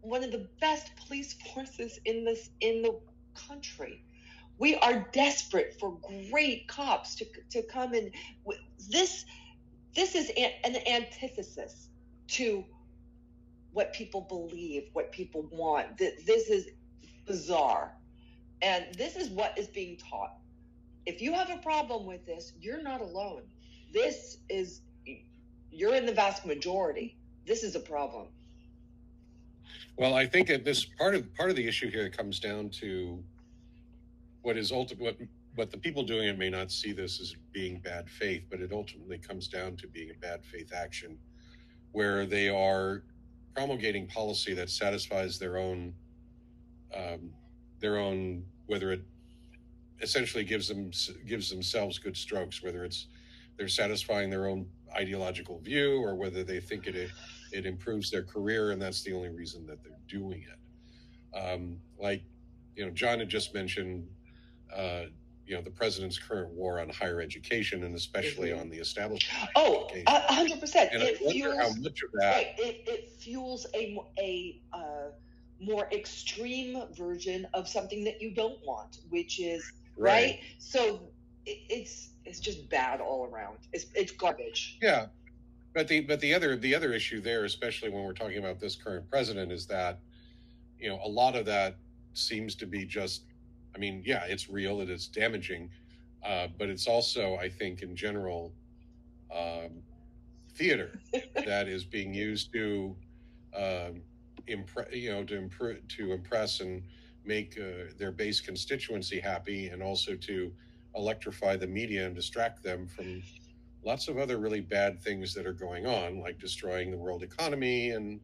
one of the best police forces in the country. We are desperate for great cops to come in. This is an antithesis to what people believe, what people want. This is bizarre. And this is what is being taught. If you have a problem with this, you're not alone. You're in the vast majority. This is a problem. Well, I think that this part of the issue here comes down to what the people doing it may not see this as being bad faith, but it ultimately comes down to being a bad faith action, where they are promulgating policy that satisfies their own, whether it essentially gives themselves good strokes, whether it's they're satisfying their own ideological view or whether they think it improves their career, and that's the only reason that they're doing it. Like, John had just mentioned, the president's current war on higher education, and especially on the establishment. Oh, 100%. And I wonder how much of that. Right, it fuels a more extreme version of something that you don't want, which is right. So it's just bad all around. It's garbage. Yeah, but the other issue there, especially when we're talking about this current president, is that a lot of that seems to be just. I mean, yeah, it's real. It is damaging, but it's also, I think, in general, theater that is being used to impress and make their base constituency happy, and also to electrify the media and distract them from lots of other really bad things that are going on, like destroying the world economy and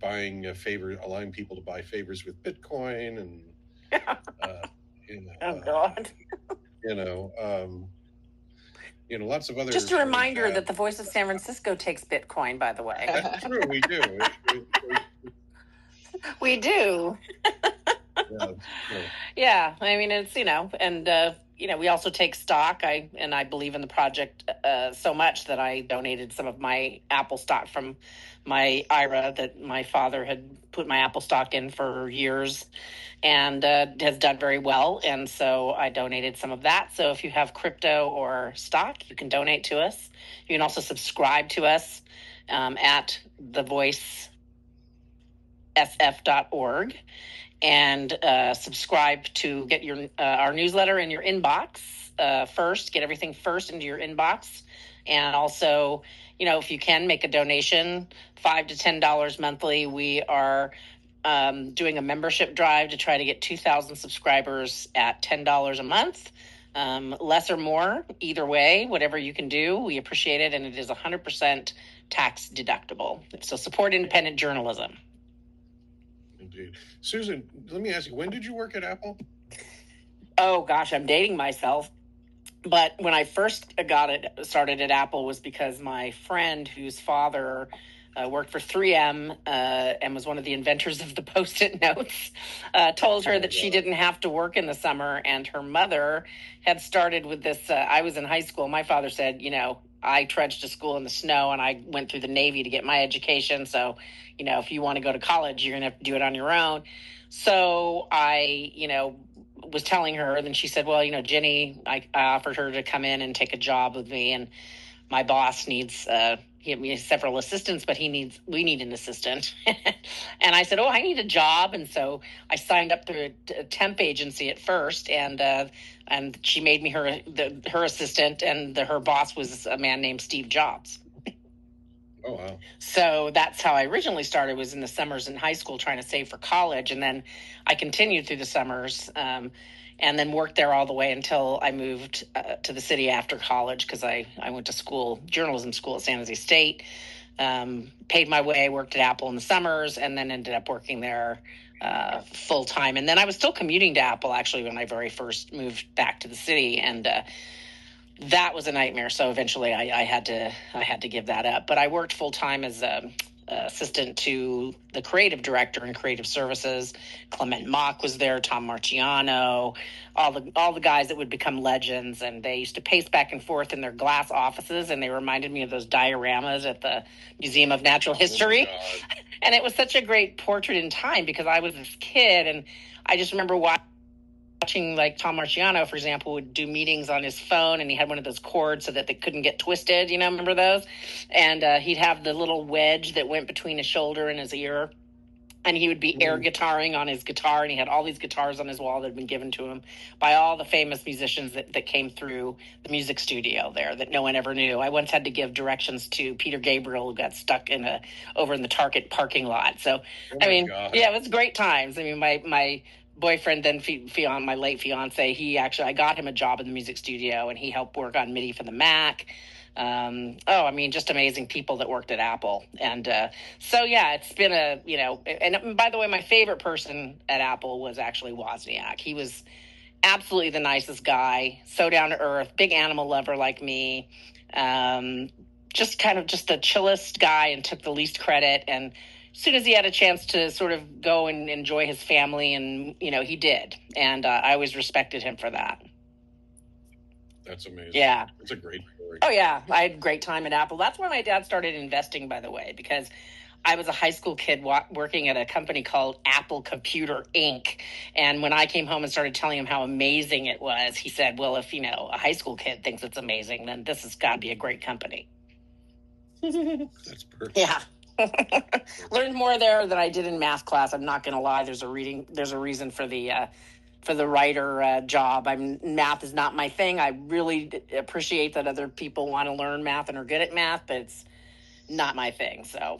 buying a favor, allowing people to buy favors with Bitcoin, and oh God, lots of other. Just a reminder that the Voice of San Francisco takes Bitcoin, by the way. That's true, we do. We do. Yeah, I mean, it's and we also take stock. I believe in the project so much that I donated some of my Apple stock from my IRA that my father had put my Apple stock in for years, and has done very well. And so I donated some of that. So if you have crypto or stock, you can donate to us. You can also subscribe to us at thevoicesf.org. And subscribe to get our newsletter in your inbox first. Get everything first into your inbox. And also, if you can, make a donation, $5 to $10 monthly. We are doing a membership drive to try to get 2,000 subscribers at $10 a month. Less or more, either way, whatever you can do, we appreciate it. And it is 100% tax deductible. So support independent journalism. Indeed. Susan, let me ask you, when did you work at Apple? Oh, gosh, I'm dating myself. But when I first started at Apple was because my friend, whose father worked for 3M and was one of the inventors of the Post-it notes, told her that she didn't have to work in the summer. And her mother had started with this. I was in high school. My father said, I trudged to school in the snow, and I went through the Navy to get my education. So, if you want to go to college, you're going to have to do it on your own. So I, was telling her, and then she said, well, Jenny, I offered her to come in and take a job with me, and my boss needs, he has several assistants, but we need an assistant. And I said, oh, I need a job. And so I signed up through a temp agency at first, and she made me her assistant, and her boss was a man named Steve Jobs. Oh, wow. So that's how I originally started, was in the summers in high school trying to save for college. And then I continued through the summers and then worked there all the way until I moved to the city after college, because I went to journalism school at San Jose State, paid my way, worked at Apple in the summers, and then ended up working there full time. And then I was still commuting to Apple, actually, when I very first moved back to the city. And that was a nightmare. So eventually I had to give that up. But I worked full time as assistant to the creative director in creative services. Clement Mock was there, Tom Marciano, all the guys that would become legends. And they used to pace back and forth in their glass offices, and they reminded me of those dioramas at the Museum of Natural History. Oh, and it was such a great portrait in time, because I was this kid, and I just remember watching, like, Tom Marciano, for example, would do meetings on his phone, and he had one of those cords so that they couldn't get twisted, remember those? And he'd have the little wedge that went between his shoulder and his ear, and he would be air guitaring on his guitar, and he had all these guitars on his wall that had been given to him by all the famous musicians that came through the music studio there that no one ever knew. I once had to give directions to Peter Gabriel, who got stuck over in the Target parking lot. So, God. Yeah, it was great times. My boyfriend, then my late fiance, I got him a job in the music studio, and he helped work on MIDI for the Mac. Just amazing people that worked at Apple. And so, yeah, it's been and by the way, my favorite person at Apple was actually Wozniak. He was absolutely the nicest guy, so down to earth, big animal lover like me. Just the chillest guy, and took the least credit. And as soon as he had a chance to sort of go and enjoy his family, and he did. And I always respected him for that. That's amazing. Yeah, it's a great story. Oh yeah, I had a great time at Apple. That's when my dad started investing, by the way, because I was a high school kid working at a company called Apple Computer Inc. And when I came home and started telling him how amazing it was, he said, well, if, a high school kid thinks it's amazing, then this has got to be a great company. That's perfect. Yeah. Learned more there than I did in math class. I'm not going to lie. There's a reason for the writer job. Math is not my thing. I really appreciate that other people want to learn math and are good at math, but it's not my thing. So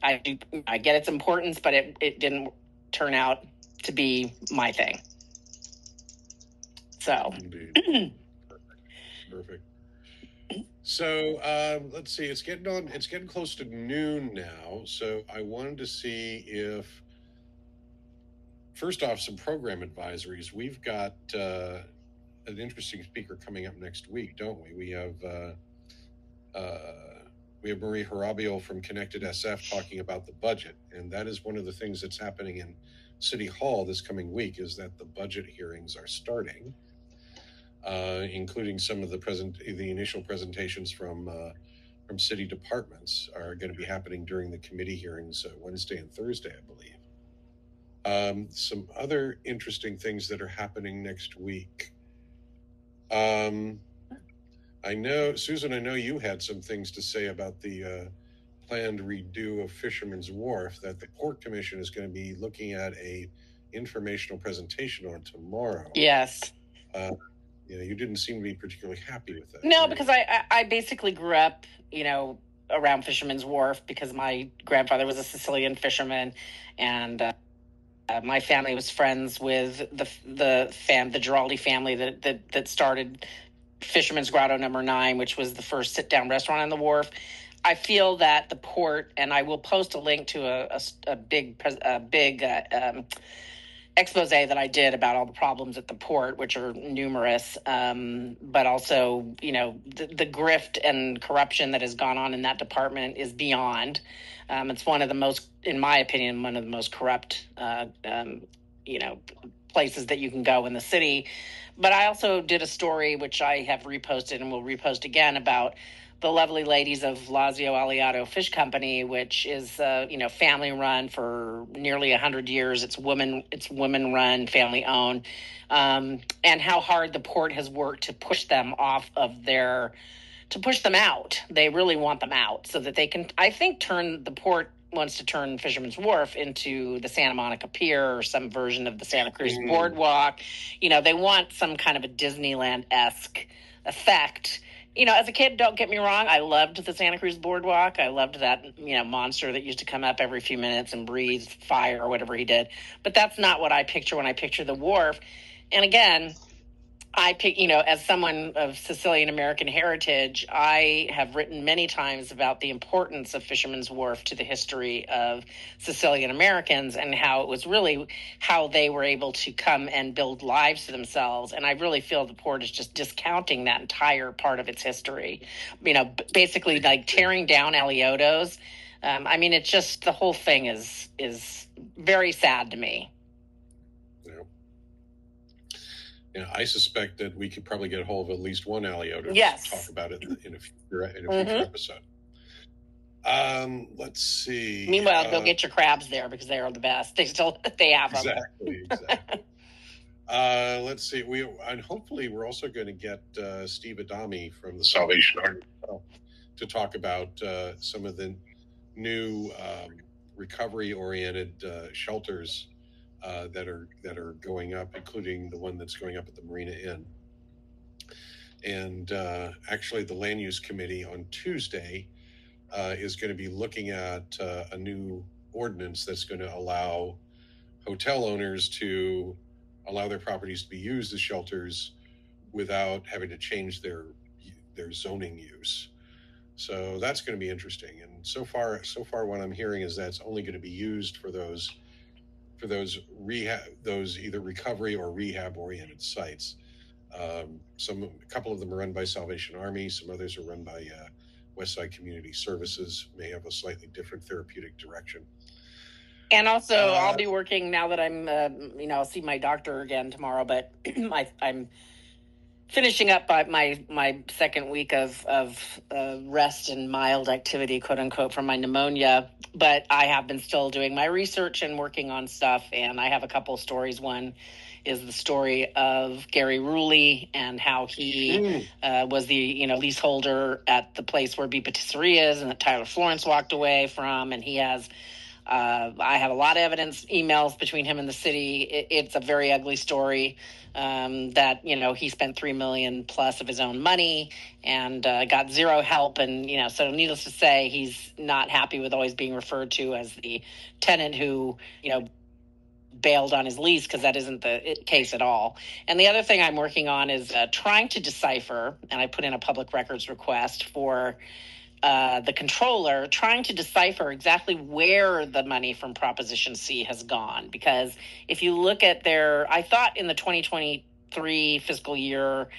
I get its importance, but it didn't turn out to be my thing. So indeed. Perfect. So let's see. It's getting close to noon now. So I wanted to see if, first off, some program advisories. We've got an interesting speaker coming up next week, don't we? We have Marie Harabio from Connected SF talking about the budget, and that is one of the things that's happening in City Hall this coming week, is that the budget hearings are starting, including some of the initial presentations from city departments are going to be happening during the committee hearings Wednesday and Thursday, I believe. Some other interesting things that are happening next week. I know, Susan, you had some things to say about the planned redo of Fisherman's Wharf, that the Port Commission is going to be looking at a informational presentation on tomorrow. Yes. You didn't seem to be particularly happy with that. No, because I basically grew up, around Fisherman's Wharf, because my grandfather was a Sicilian fisherman, and my family was friends with the Giraldi family that started Fisherman's Grotto Number 9, which was the first sit-down restaurant on the wharf. I feel that the port, and I will post a link to a big expose that I did about all the problems at the port, which are numerous, but also, the grift and corruption that has gone on in that department is beyond. It's one of the most, in my opinion, one of the most corrupt, places that you can go in the city. But I also did a story, which I have reposted and will repost again, about the lovely ladies of Lazio Aliato Fish Company, which is family run for nearly 100 years. It's women run, family owned, and how hard the port has worked to push them to push them out. They really want them out so that they can, I think, the port wants to turn Fisherman's Wharf into the Santa Monica Pier or some version of the Santa Cruz Boardwalk. They want some kind of a Disneyland-esque effect. As a kid, don't get me wrong, I loved the Santa Cruz Boardwalk. I loved that, monster that used to come up every few minutes and breathe fire or whatever he did. But that's not what I picture when I picture the wharf. And again, I pick, as someone of Sicilian American heritage, I have written many times about the importance of Fisherman's Wharf to the history of Sicilian Americans, and how it was really how they were able to come and build lives to themselves. And I really feel the port is just discounting that entire part of its history, basically like tearing down Alioto's. It's just, the whole thing is very sad to me. I suspect that we could probably get a hold of at least one Alioto to talk about it in a future episode. Let's see. Meanwhile, go get your crabs there, because they are the best. They have them. Exactly. Let's see. And hopefully we're also going to get Steve Adami from the Salvation Army to talk about some of the new recovery-oriented shelters that are going up, including the one that's going up at the Marina Inn. And actually, the Land Use Committee on Tuesday is going to be looking at a new ordinance that's going to allow hotel owners to allow their properties to be used as shelters without having to change their their zoning use. So that's going to be interesting. And so far, what I'm hearing is that's only going to be used for those rehab, those either recovery or rehab oriented sites. A couple of them are run by Salvation Army. Some others are run by Westside Community Services. May have a slightly different therapeutic direction. And also, I'll be working now that I'm, I'll see my doctor again tomorrow. But I'm finishing up my second week of rest and mild activity, quote unquote, from my pneumonia. But I have been still doing my research and working on stuff. And I have a couple of stories. One is the story of Gary Rulli and how he was the leaseholder at the place where Be Patisserie is and that Tyler Florence walked away from. And he has I have a lot of evidence, emails between him and the city. It's a very ugly story that, he spent $3 million plus of his own money and got zero help. And, so needless to say, he's not happy with always being referred to as the tenant who, bailed on his lease, because that isn't the case at all. And the other thing I'm working on is trying to decipher, and I put in a public records request for the controller, trying to decipher exactly where the money from Proposition C has gone. Because if you look at I thought in the 2023 fiscal year,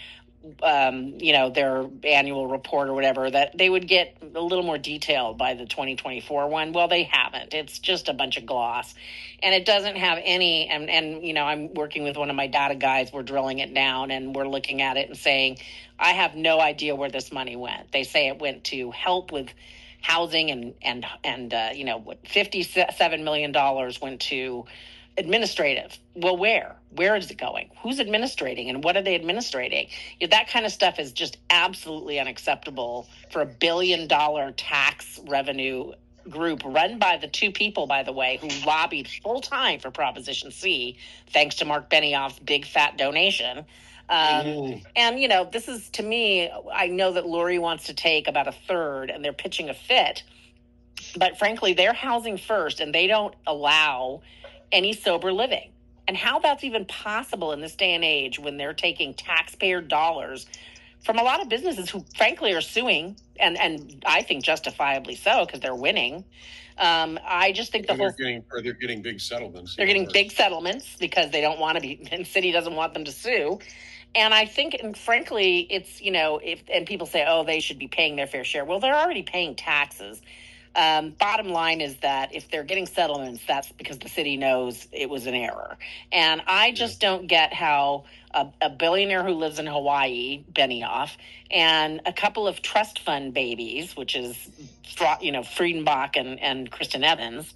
their annual report or whatever, that they would get a little more detailed by the 2024 one. Well, they haven't. It's just a bunch of gloss. And it doesn't have any, and I'm working with one of my data guys. We're drilling it down and we're looking at it and saying, I have no idea where this money went. They say it went to help with housing and $57 million went to administrative. Well, where is it going? Who's administrating and what are they administrating? That kind of stuff is just absolutely unacceptable for $1 billion tax revenue group run by the two people, by the way, who lobbied full time for Proposition C, thanks to Mark Benioff's big fat donation. And, this is, to me, I know that Lori wants to take about a third and they're pitching a fit, but frankly, they're housing first and they don't allow any sober living. And how that's even possible in this day and age when they're taking taxpayer dollars from a lot of businesses who frankly are suing, and I think justifiably so, because they're winning. I just think they're getting big settlements. They're getting big settlements because they don't want to be, and the city doesn't want them to sue. And I think, and frankly, it's, and people say, oh, they should be paying their fair share. Well, they're already paying taxes. Bottom line is that if they're getting settlements, that's because the city knows it was an error. And I just don't get how a billionaire who lives in Hawaii, Benioff, and a couple of trust fund babies, which is, Friedenbach and Kristen Evans,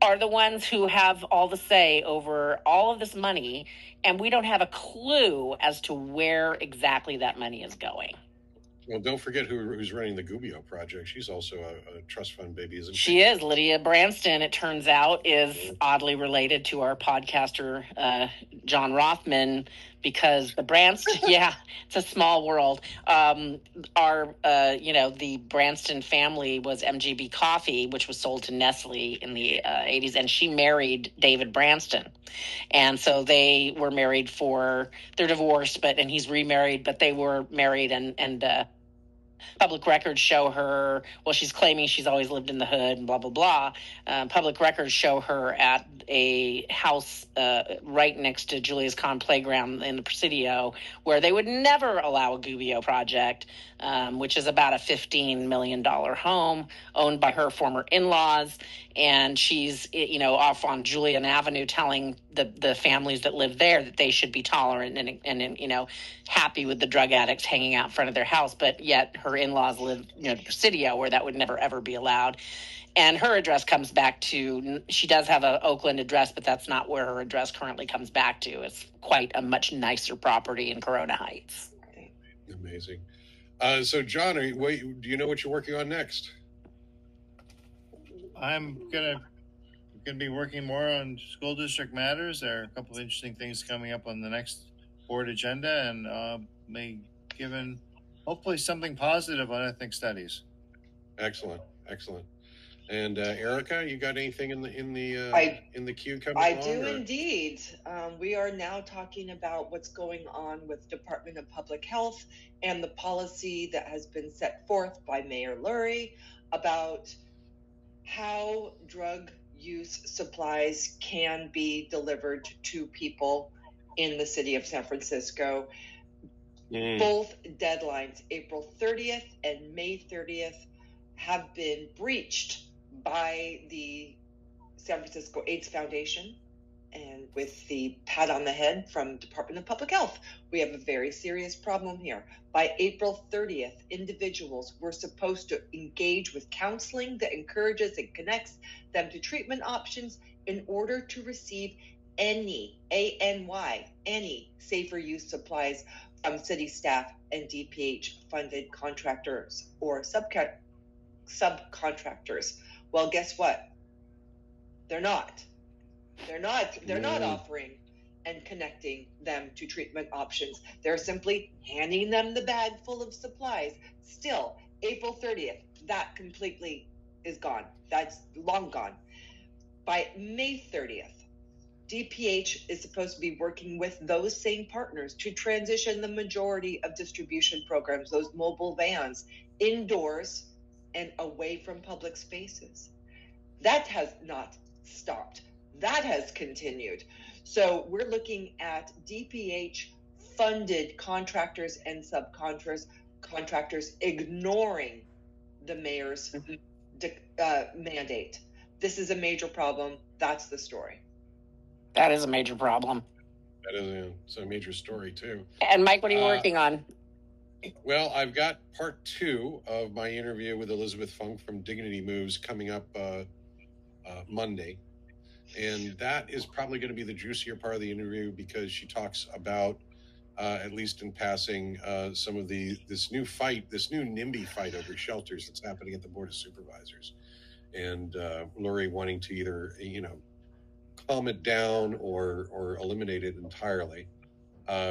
are the ones who have all the say over all of this money, and we don't have a clue as to where exactly that money is going. Well, don't forget who's running the Gubbio project. She's also a trust fund baby, isn't she? She is. Lydia Branston, it turns out, is oddly related to our podcaster, John Rothman, because the Branston, it's a small world. The Branston family was MGB Coffee, which was sold to Nestle in the 80s, and she married David Branston. And so they were married they're divorced, and he's remarried, but they were married and public records show her, she's claiming she's always lived in the hood and blah, blah, blah. Public records show her at a house right next to Julius Kahn Playground in the Presidio, where they would never allow a Gubbio project, which is about a $15 million home owned by her former in-laws. And she's, off on Julian Avenue telling the families that live there that they should be tolerant and happy with the drug addicts hanging out in front of their house. But yet her in-laws live, the Presidio, where that would never, ever be allowed. And her address comes back to, she does have an Oakland address, but that's not where her address currently comes back to. It's quite a much nicer property in Corona Heights. Amazing. So, John, do you know what you're working on next? I'm gonna be working more on school district matters. There are a couple of interesting things coming up on the next board agenda, and hopefully something positive on ethnic studies. Excellent. And Erica, you got anything in the queue coming I along? do indeed. We are now talking about what's going on with Department of Public Health and the policy that has been set forth by Mayor Lurie about how drug use supplies can be delivered to people in the city of San Francisco. Both deadlines, April 30th and May 30th, have been breached by the San Francisco AIDS Foundation, and with the pat on the head from Department of Public Health. We have a very serious problem here. By April 30th, individuals were supposed to engage with counseling that encourages and connects them to treatment options in order to receive any, A-N-Y, any safer use supplies from city staff and DPH funded contractors or subcontractors. Well, guess what? They're not offering and connecting them to treatment options. They're simply handing them the bag full of supplies. Still, April 30th, that completely is gone. That's long gone. By May 30th, DPH is supposed to be working with those same partners to transition the majority of distribution programs, those mobile vans, indoors and away from public spaces. That has not stopped. That has continued. So we're looking at DPH funded contractors and subcontractors ignoring the mayor's mandate. This is a major problem. That's the story. That is a major problem. That is a major story too. And Mike, what are you working on? Well, I've got part 2 of my interview with Elizabeth Funk from Dignity Moves coming up Monday. And that is probably going to be the juicier part of the interview because she talks about, at least in passing, some of this new NIMBY fight over shelters that's happening at the Board of Supervisors. And Lurie wanting to either, calm it down or eliminate it entirely,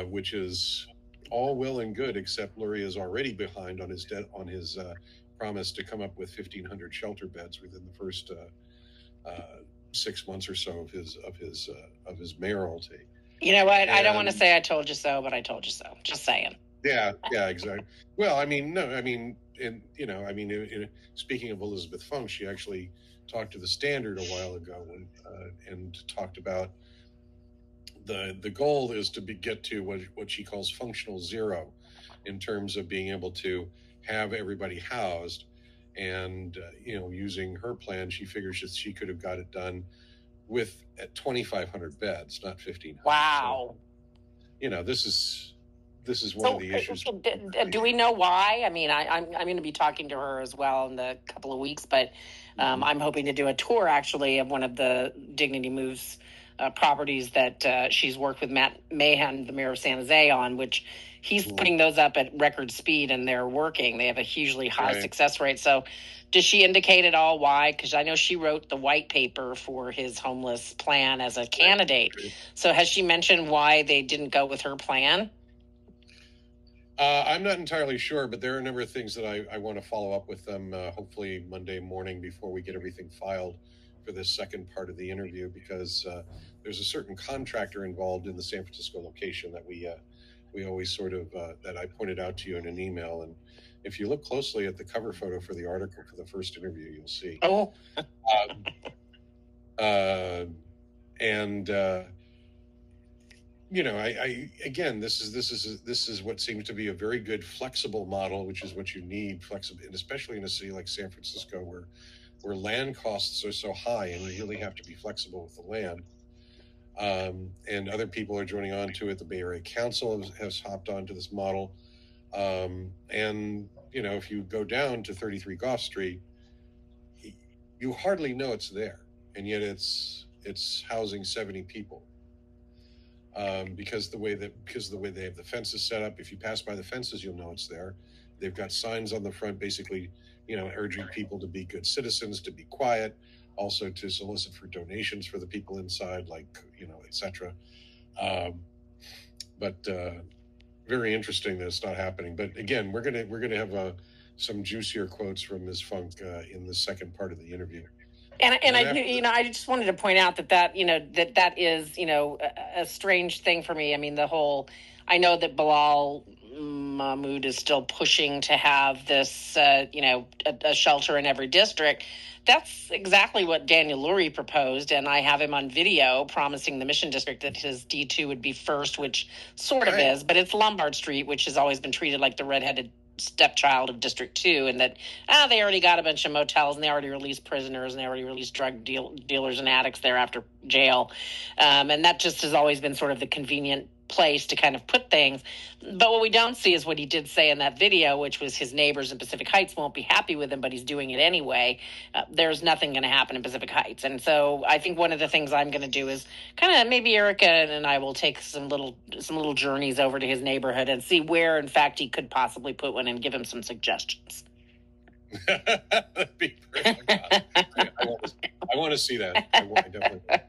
which is all well and good, except Lurie is already behind on his promise to come up with 1,500 shelter beds within the first 6 months or so of his mayoralty. You know what? I don't want to say I told you so, but I told you so. Just saying. Yeah, exactly. Well, speaking of Elizabeth Funk, she actually talked to the Standard a while ago and talked about the goal is to get to what she calls functional zero in terms of being able to have everybody housed. And, using her plan, she figures that she could have got it done at 2,500 beds, not 1,500. Wow. So, this is one of the issues. Do we know why? I mean, I'm going to be talking to her as well in a couple of weeks, but I'm hoping to do a tour actually of one of the Dignity Moves properties that she's worked with Matt Mahan, the mayor of San Jose, on, which he's putting those up at record speed and they're working. They have a hugely high success rate. So does she indicate at all why? Because I know she wrote the white paper for his homeless plan as a candidate. So has she mentioned why they didn't go with her plan? I'm not entirely sure, but there are a number of things that I want to follow up with them, hopefully Monday morning before we get everything filed for this second part of the interview, because there's a certain contractor involved in the San Francisco location that we always sort of, that I pointed out to you in an email. And if you look closely at the cover photo for the article for the first interview, you'll see. Oh. Again, this is what seems to be a very good flexible model, which is what you need, flexible, and especially in a city like San Francisco, where land costs are so high, and you really have to be flexible with the land. And other people are joining on to it. The Bay Area Council has hopped onto this model. And if you go down to 33 Gough Street, you hardly know it's there, and yet it's housing 70 people. Because the way they have the fences set up, if you pass by the fences, you'll know it's there. They've got signs on the front, basically, urging people to be good citizens, to be quiet, also to solicit for donations for the people inside, etc. But very interesting that it's not happening. But again, we're gonna have some juicier quotes from Ms. Funk in the second part of the interview. And I just wanted to point out that is, a strange thing for me. I mean, I know that Bilal Mahmoud is still pushing to have this, a shelter in every district. That's exactly what Daniel Lurie proposed, and I have him on video promising the Mission District that his D2 would be first, which sort of is, but it's Lombard Street, which has always been treated like the redheaded stepchild of District 2, and that they already got a bunch of motels, and they already released prisoners, and they already released drug dealers and addicts there after jail, and that just has always been sort of the convenient place to kind of put things. But what we don't see is what he did say in that video, which was his neighbors in Pacific Heights won't be happy with him, but he's doing it anyway. There's nothing going to happen in Pacific Heights. And so I think one of the things I'm going to do is kind of, maybe Erica and I will take some little journeys over to his neighborhood and see where, in fact, he could possibly put one and give him some suggestions. That'd be perfect. I want to see that. I definitely want to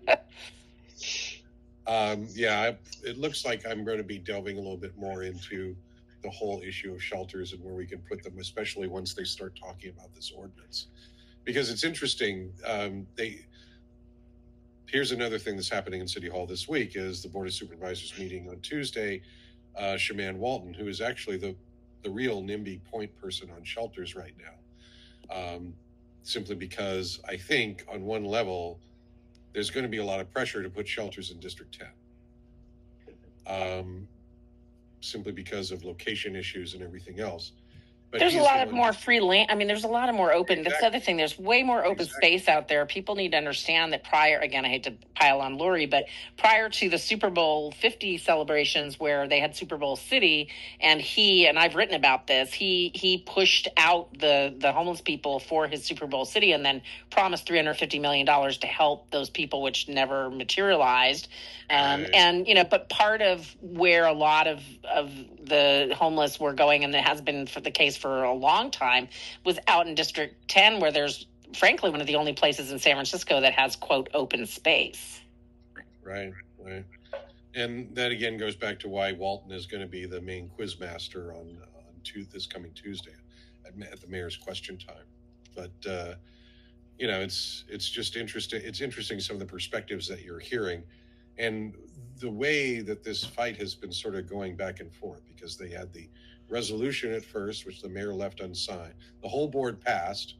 see that. It looks like I'm going to be delving a little bit more into the whole issue of shelters and where we can put them, especially once they start talking about this ordinance. Because it's interesting. Here's another thing that's happening in City Hall this week is the Board of Supervisors meeting on Tuesday. Shaman Walton, who is actually the real NIMBY point person on shelters right now, simply because I think on one level, there's going to be a lot of pressure to put shelters in District 10, simply because of location issues and everything else. But there's a lot of more free land. I mean, there's a lot of more open. Exactly. That's the other thing. There's way more open space out there. People need to understand that again, I hate to pile on Lurie, but prior to the Super Bowl 50 celebrations where they had Super Bowl City, and I've written about this, he pushed out the homeless people for his Super Bowl City and then promised $350 million to help those people, which never materialized. But part of where a lot of the homeless were going, and it has been for the case for a long time, was out in District 10, where there's frankly one of the only places in San Francisco that has, quote, open space. Right. And that again goes back to why Walton is going to be the main quiz master on this coming Tuesday at the mayor's question time. But it's just interesting. It's interesting some of the perspectives that you're hearing, and the way that this fight has been sort of going back and forth, because they had the resolution at first, which the mayor left unsigned. The whole board passed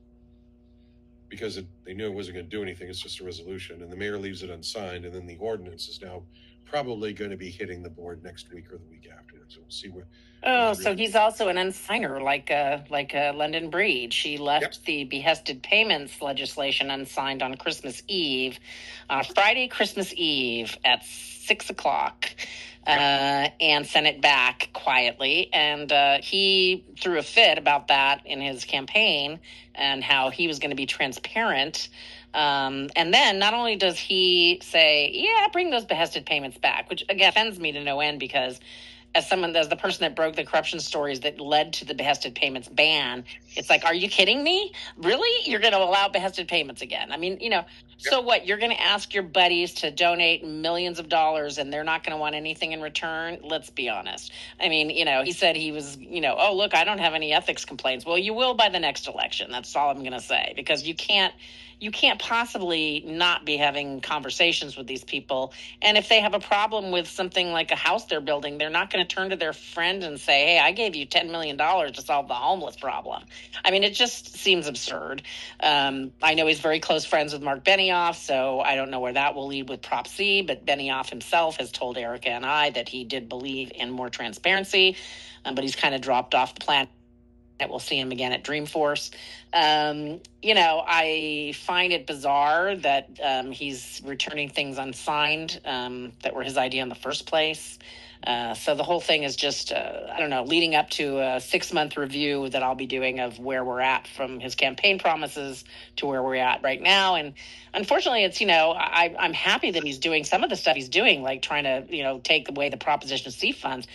because they knew it wasn't going to do anything. It's just a resolution, and the mayor leaves it unsigned, and then the ordinance is now probably going to be hitting the board next week or the week afterwards. So we'll see what. So he's also an unsigner, like London Breed. She left the behested payments legislation unsigned on Christmas Eve, Friday, Christmas Eve at 6:00. And sent it back quietly. And he threw a fit about that in his campaign and how he was going to be transparent. And then not only does he say, bring those behested payments back, which again offends me to no end, because as the person that broke the corruption stories that led to the behested payments ban, it's like, are you kidding me? Really? You're going to allow behested payments again? I mean, so what? You're going to ask your buddies to donate millions of dollars and they're not going to want anything in return? Let's be honest. I mean, he said he was, oh, look, I don't have any ethics complaints. Well, you will by the next election. That's all I'm going to say, because you can't possibly not be having conversations with these people. And if they have a problem with something like a house they're building, they're not going to turn to their friend and say, hey, I gave you $10 million to solve the homeless problem. I mean, it just seems absurd. I know he's very close friends with Mark Benioff, so I don't know where that will lead with Prop C, but Benioff himself has told Erica and I that he did believe in more transparency, but he's kind of dropped off the planet. We'll see him again at Dreamforce. I find it bizarre that he's returning things unsigned that were his idea in the first place. So the whole thing is just, leading up to a 6-month review that I'll be doing of where we're at from his campaign promises to where we're at right now. And unfortunately, it's, I'm happy that he's doing some of the stuff he's doing, like trying to, take away the Proposition C funds.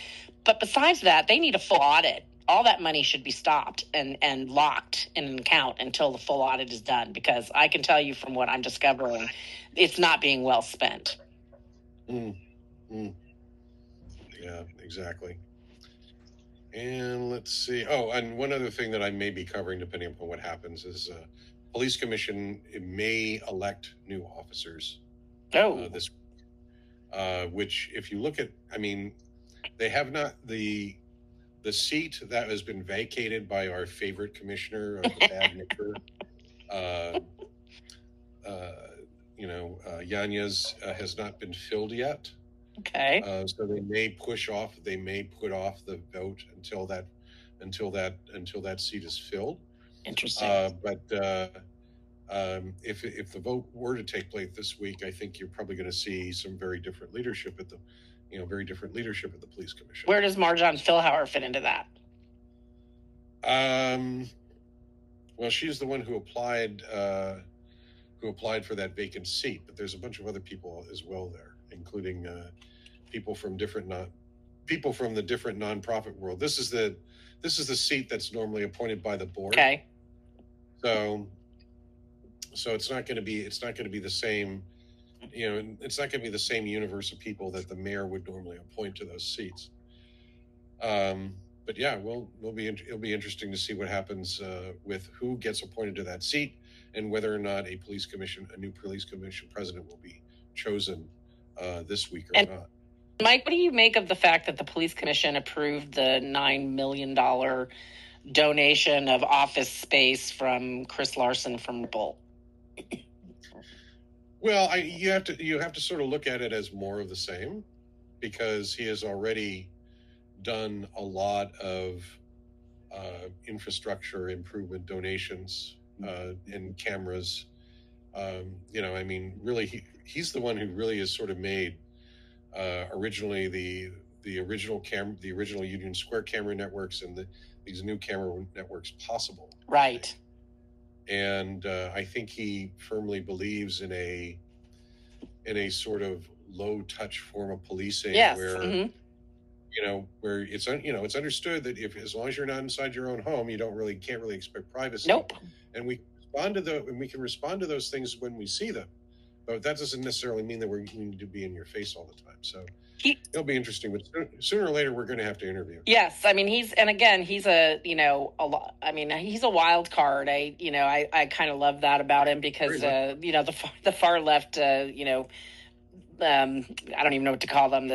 But besides that, they need a full audit. All that money should be stopped and locked in an account until the full audit is done, because I can tell you from what I'm discovering, it's not being well spent. Yeah, exactly. And let's see. Oh, and one other thing that I may be covering, depending upon what happens, is police commission may elect new officers this which, if you look at, I mean, they have not the seat that has been vacated by our favorite commissioner of the bad knicker, Yanez, has not been filled yet. Okay. So they may put off the vote until that seat is filled. Interesting. But if the vote were to take place this week, I think you're probably going to see some very different leadership at the police commission. Where does Marjan Philhauer fit into that? Well, she's the one who applied for that vacant seat, but there's a bunch of other people as well there, including people from the different nonprofit world. This is the seat that's normally appointed by the board. Okay. So it's not going to be the same. It's not going to be the same universe of people that the mayor would normally appoint to those seats. But yeah, it'll be interesting to see what happens with who gets appointed to that seat, and whether or not a new police commission president will be chosen this week or not. Mike, what do you make of the fact that the police commission approved the $9 million donation of office space from Chris Larson from Bull? Well, you have to sort of look at it as more of the same, because he has already done a lot of infrastructure improvement donations and cameras. Really, he's the one who really has sort of made originally the original Union Square camera networks and these new camera networks possible. Right. And I think he firmly believes in a sort of low touch form of policing. Yes. Where mm-hmm. Where it's understood that as long as you're not inside your own home, you can't really expect privacy. Nope. And we can respond to those things when we see them, but that doesn't necessarily mean that we need to be in your face all the time. So it'll be interesting, but sooner or later we're going to have to interview. Yes, I mean he's a wild card. I kind of love that about him, because the far left I don't even know what to call them,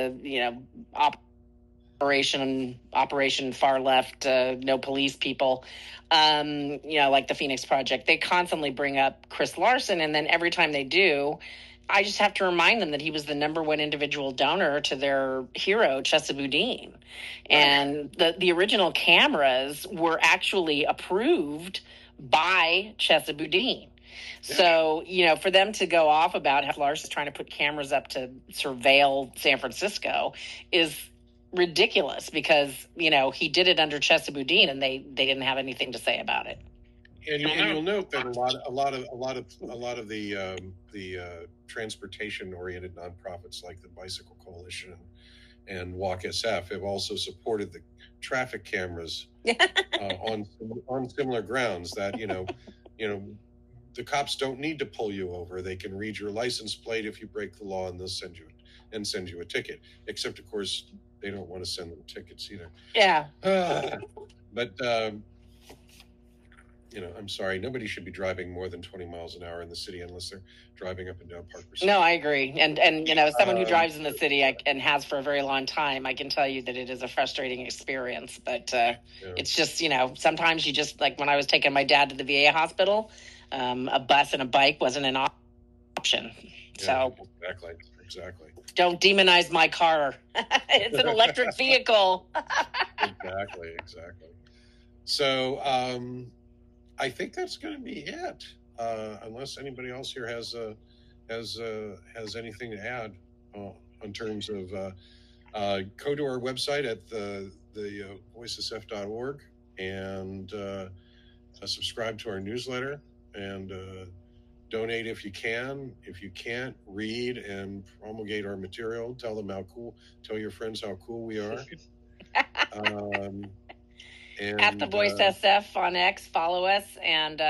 Operation Far Left, no police people, like the Phoenix Project. They constantly bring up Chris Larson, and then every time they do, I just have to remind them that he was the number one individual donor to their hero, Chesa Boudin. Right. And the original cameras were actually approved by Chesa Boudin. Yeah. So, for them to go off about how Larson is trying to put cameras up to surveil San Francisco is ridiculous, because he did it under Chesa Boudin, and they didn't have anything to say about it. And you'll note that a lot of the transportation oriented nonprofits like the Bicycle Coalition and Walk SF have also supported the traffic cameras on similar grounds, that the cops don't need to pull you over. They can read your license plate if you break the law, and they'll send you a ticket. Except, of course, they don't want to send them tickets either. Yeah. But I'm sorry. Nobody should be driving more than 20 miles an hour in the city unless they're driving up and down Park Pursuit. No, I agree. And someone who drives in the city and has for a very long time, I can tell you that it is a frustrating experience. But It's just, sometimes you just, like when I was taking my dad to the VA hospital, a bus and a bike wasn't an option. Yeah, so exactly. Don't demonize my car. It's an electric vehicle. Exactly. So I think that's going to be it. Unless anybody else here has anything to add in terms of go to our website at the voicesf.org and subscribe to our newsletter, and donate if you can. If you can't, read and promulgate our material. Tell your friends how cool we are. And, at the Voice SF on X, follow us. And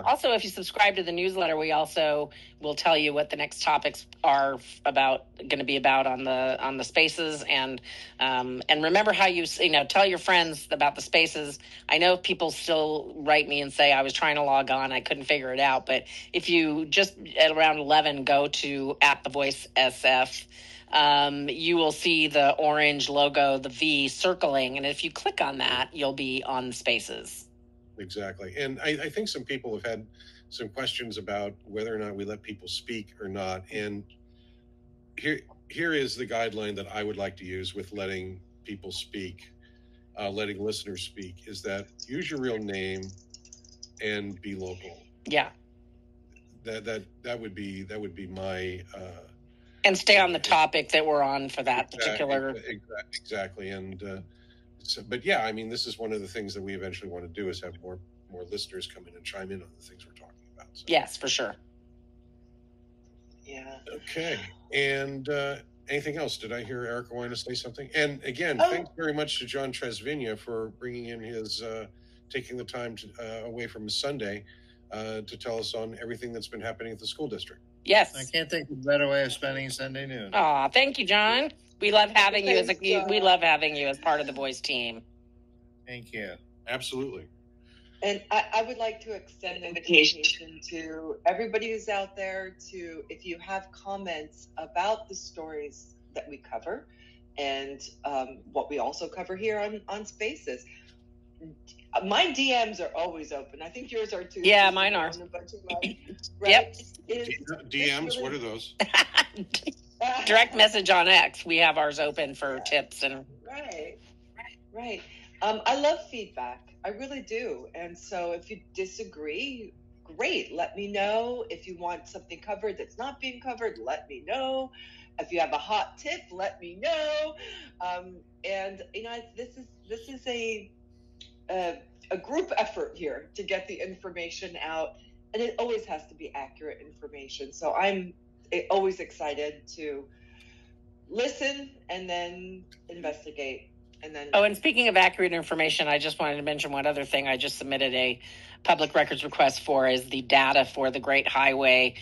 also, if you subscribe to the newsletter, we also will tell you what the next topics are going to be about on the spaces. And remember how you tell your friends about the spaces. I know people still write me and say, I was trying to log on, I couldn't figure it out. But if you just at around 11 go to at the Voice SF, you will see the orange logo, the V circling. And if you click on that, you'll be on Spaces. Exactly. And I think some people have had some questions about whether or not we let people speak or not. And here is the guideline that I would like to use with letting people speak, letting listeners speak, is that use your real name and be local. Yeah. That would be my and stay on the topic that we're on for that particular. Exactly. And but yeah, I mean, this is one of the things that we eventually want to do is have more listeners come in and chime in on the things we're talking about. So. Yes, for sure. Yeah. Okay. And anything else? Did I hear Erica wanting to say something? And again, thanks very much to John Trasviña for bringing in his taking the time away from his Sunday to tell us on everything that's been happening at the school district. Yes. I can't think of a better way of spending Sunday noon. Aw, thank you, John. We love having you we love having you as part of the Voice team. Thank you. Absolutely. And I would like to extend an invitation to everybody who's out there to, if you have comments about the stories that we cover and what we also cover here on Spaces. My DMs are always open. I think yours are too. Yeah, mine are. Right? Yep. DMs, what are those? Direct message on X. We have ours open for tips and. Right. I love feedback. I really do. And so if you disagree, great. Let me know. If you want something covered that's not being covered, let me know. If you have a hot tip, let me know. And this is a group effort here to get the information out, and it always has to be accurate information. So I'm always excited to listen and then investigate. And speaking of accurate information, I just wanted to mention one other thing. I just submitted a public records request for is the data for the Great Highway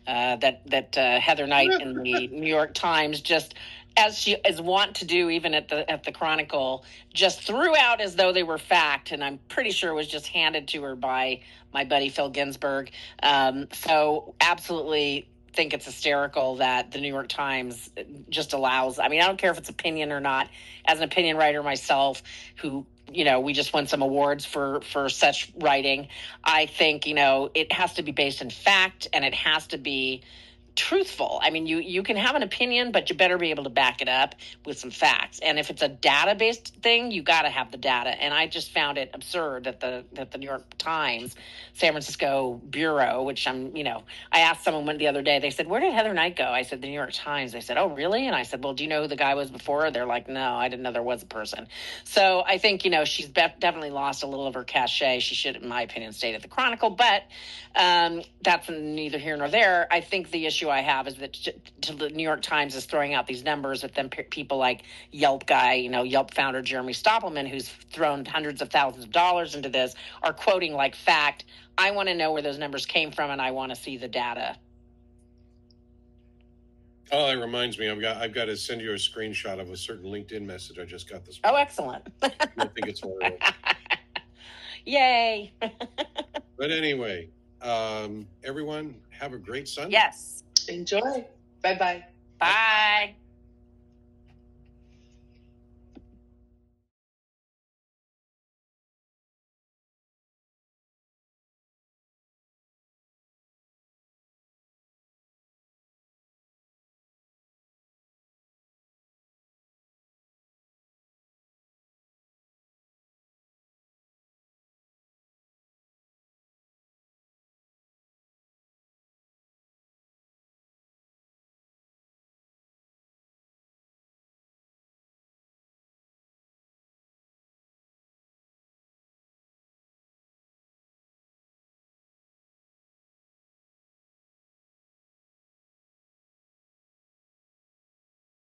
that Heather Knight in the New York Times, just as she is wont to do, even at the Chronicle, just threw out as though they were fact, and I'm pretty sure it was just handed to her by my buddy Phil Ginsburg. So absolutely think it's hysterical that the New York Times just allows. I mean, I don't care if it's opinion or not. As an opinion writer myself, who we just won some awards for such writing. I think it has to be based in fact, and it has to be truthful. I mean, you can have an opinion, but you better be able to back it up with some facts. And if it's a data-based thing, you got to have the data. And I just found it absurd that the New York Times San Francisco bureau, which I asked someone the other day, they said, where did Heather Knight go? I said, the New York Times. They said, oh, really? And I said, well, do you know who the guy was before? They're like, no, I didn't know there was a person. So I think, she's definitely lost a little of her cachet. She should, in my opinion, stay at the Chronicle, but that's neither here nor there. I think the issue I have is that the New York Times is throwing out these numbers, but then people like Yelp founder Jeremy Stoppelman, who's thrown hundreds of thousands of dollars into this, are quoting like fact. I want to know where those numbers came from, and I want to see the data. Oh, that reminds me, I've got to send you a screenshot of a certain LinkedIn message I just got this morning. Oh, excellent. I think it's horrible. Yay. But anyway, everyone have a great Sunday. Yes. Enjoy. Bye-bye. Bye.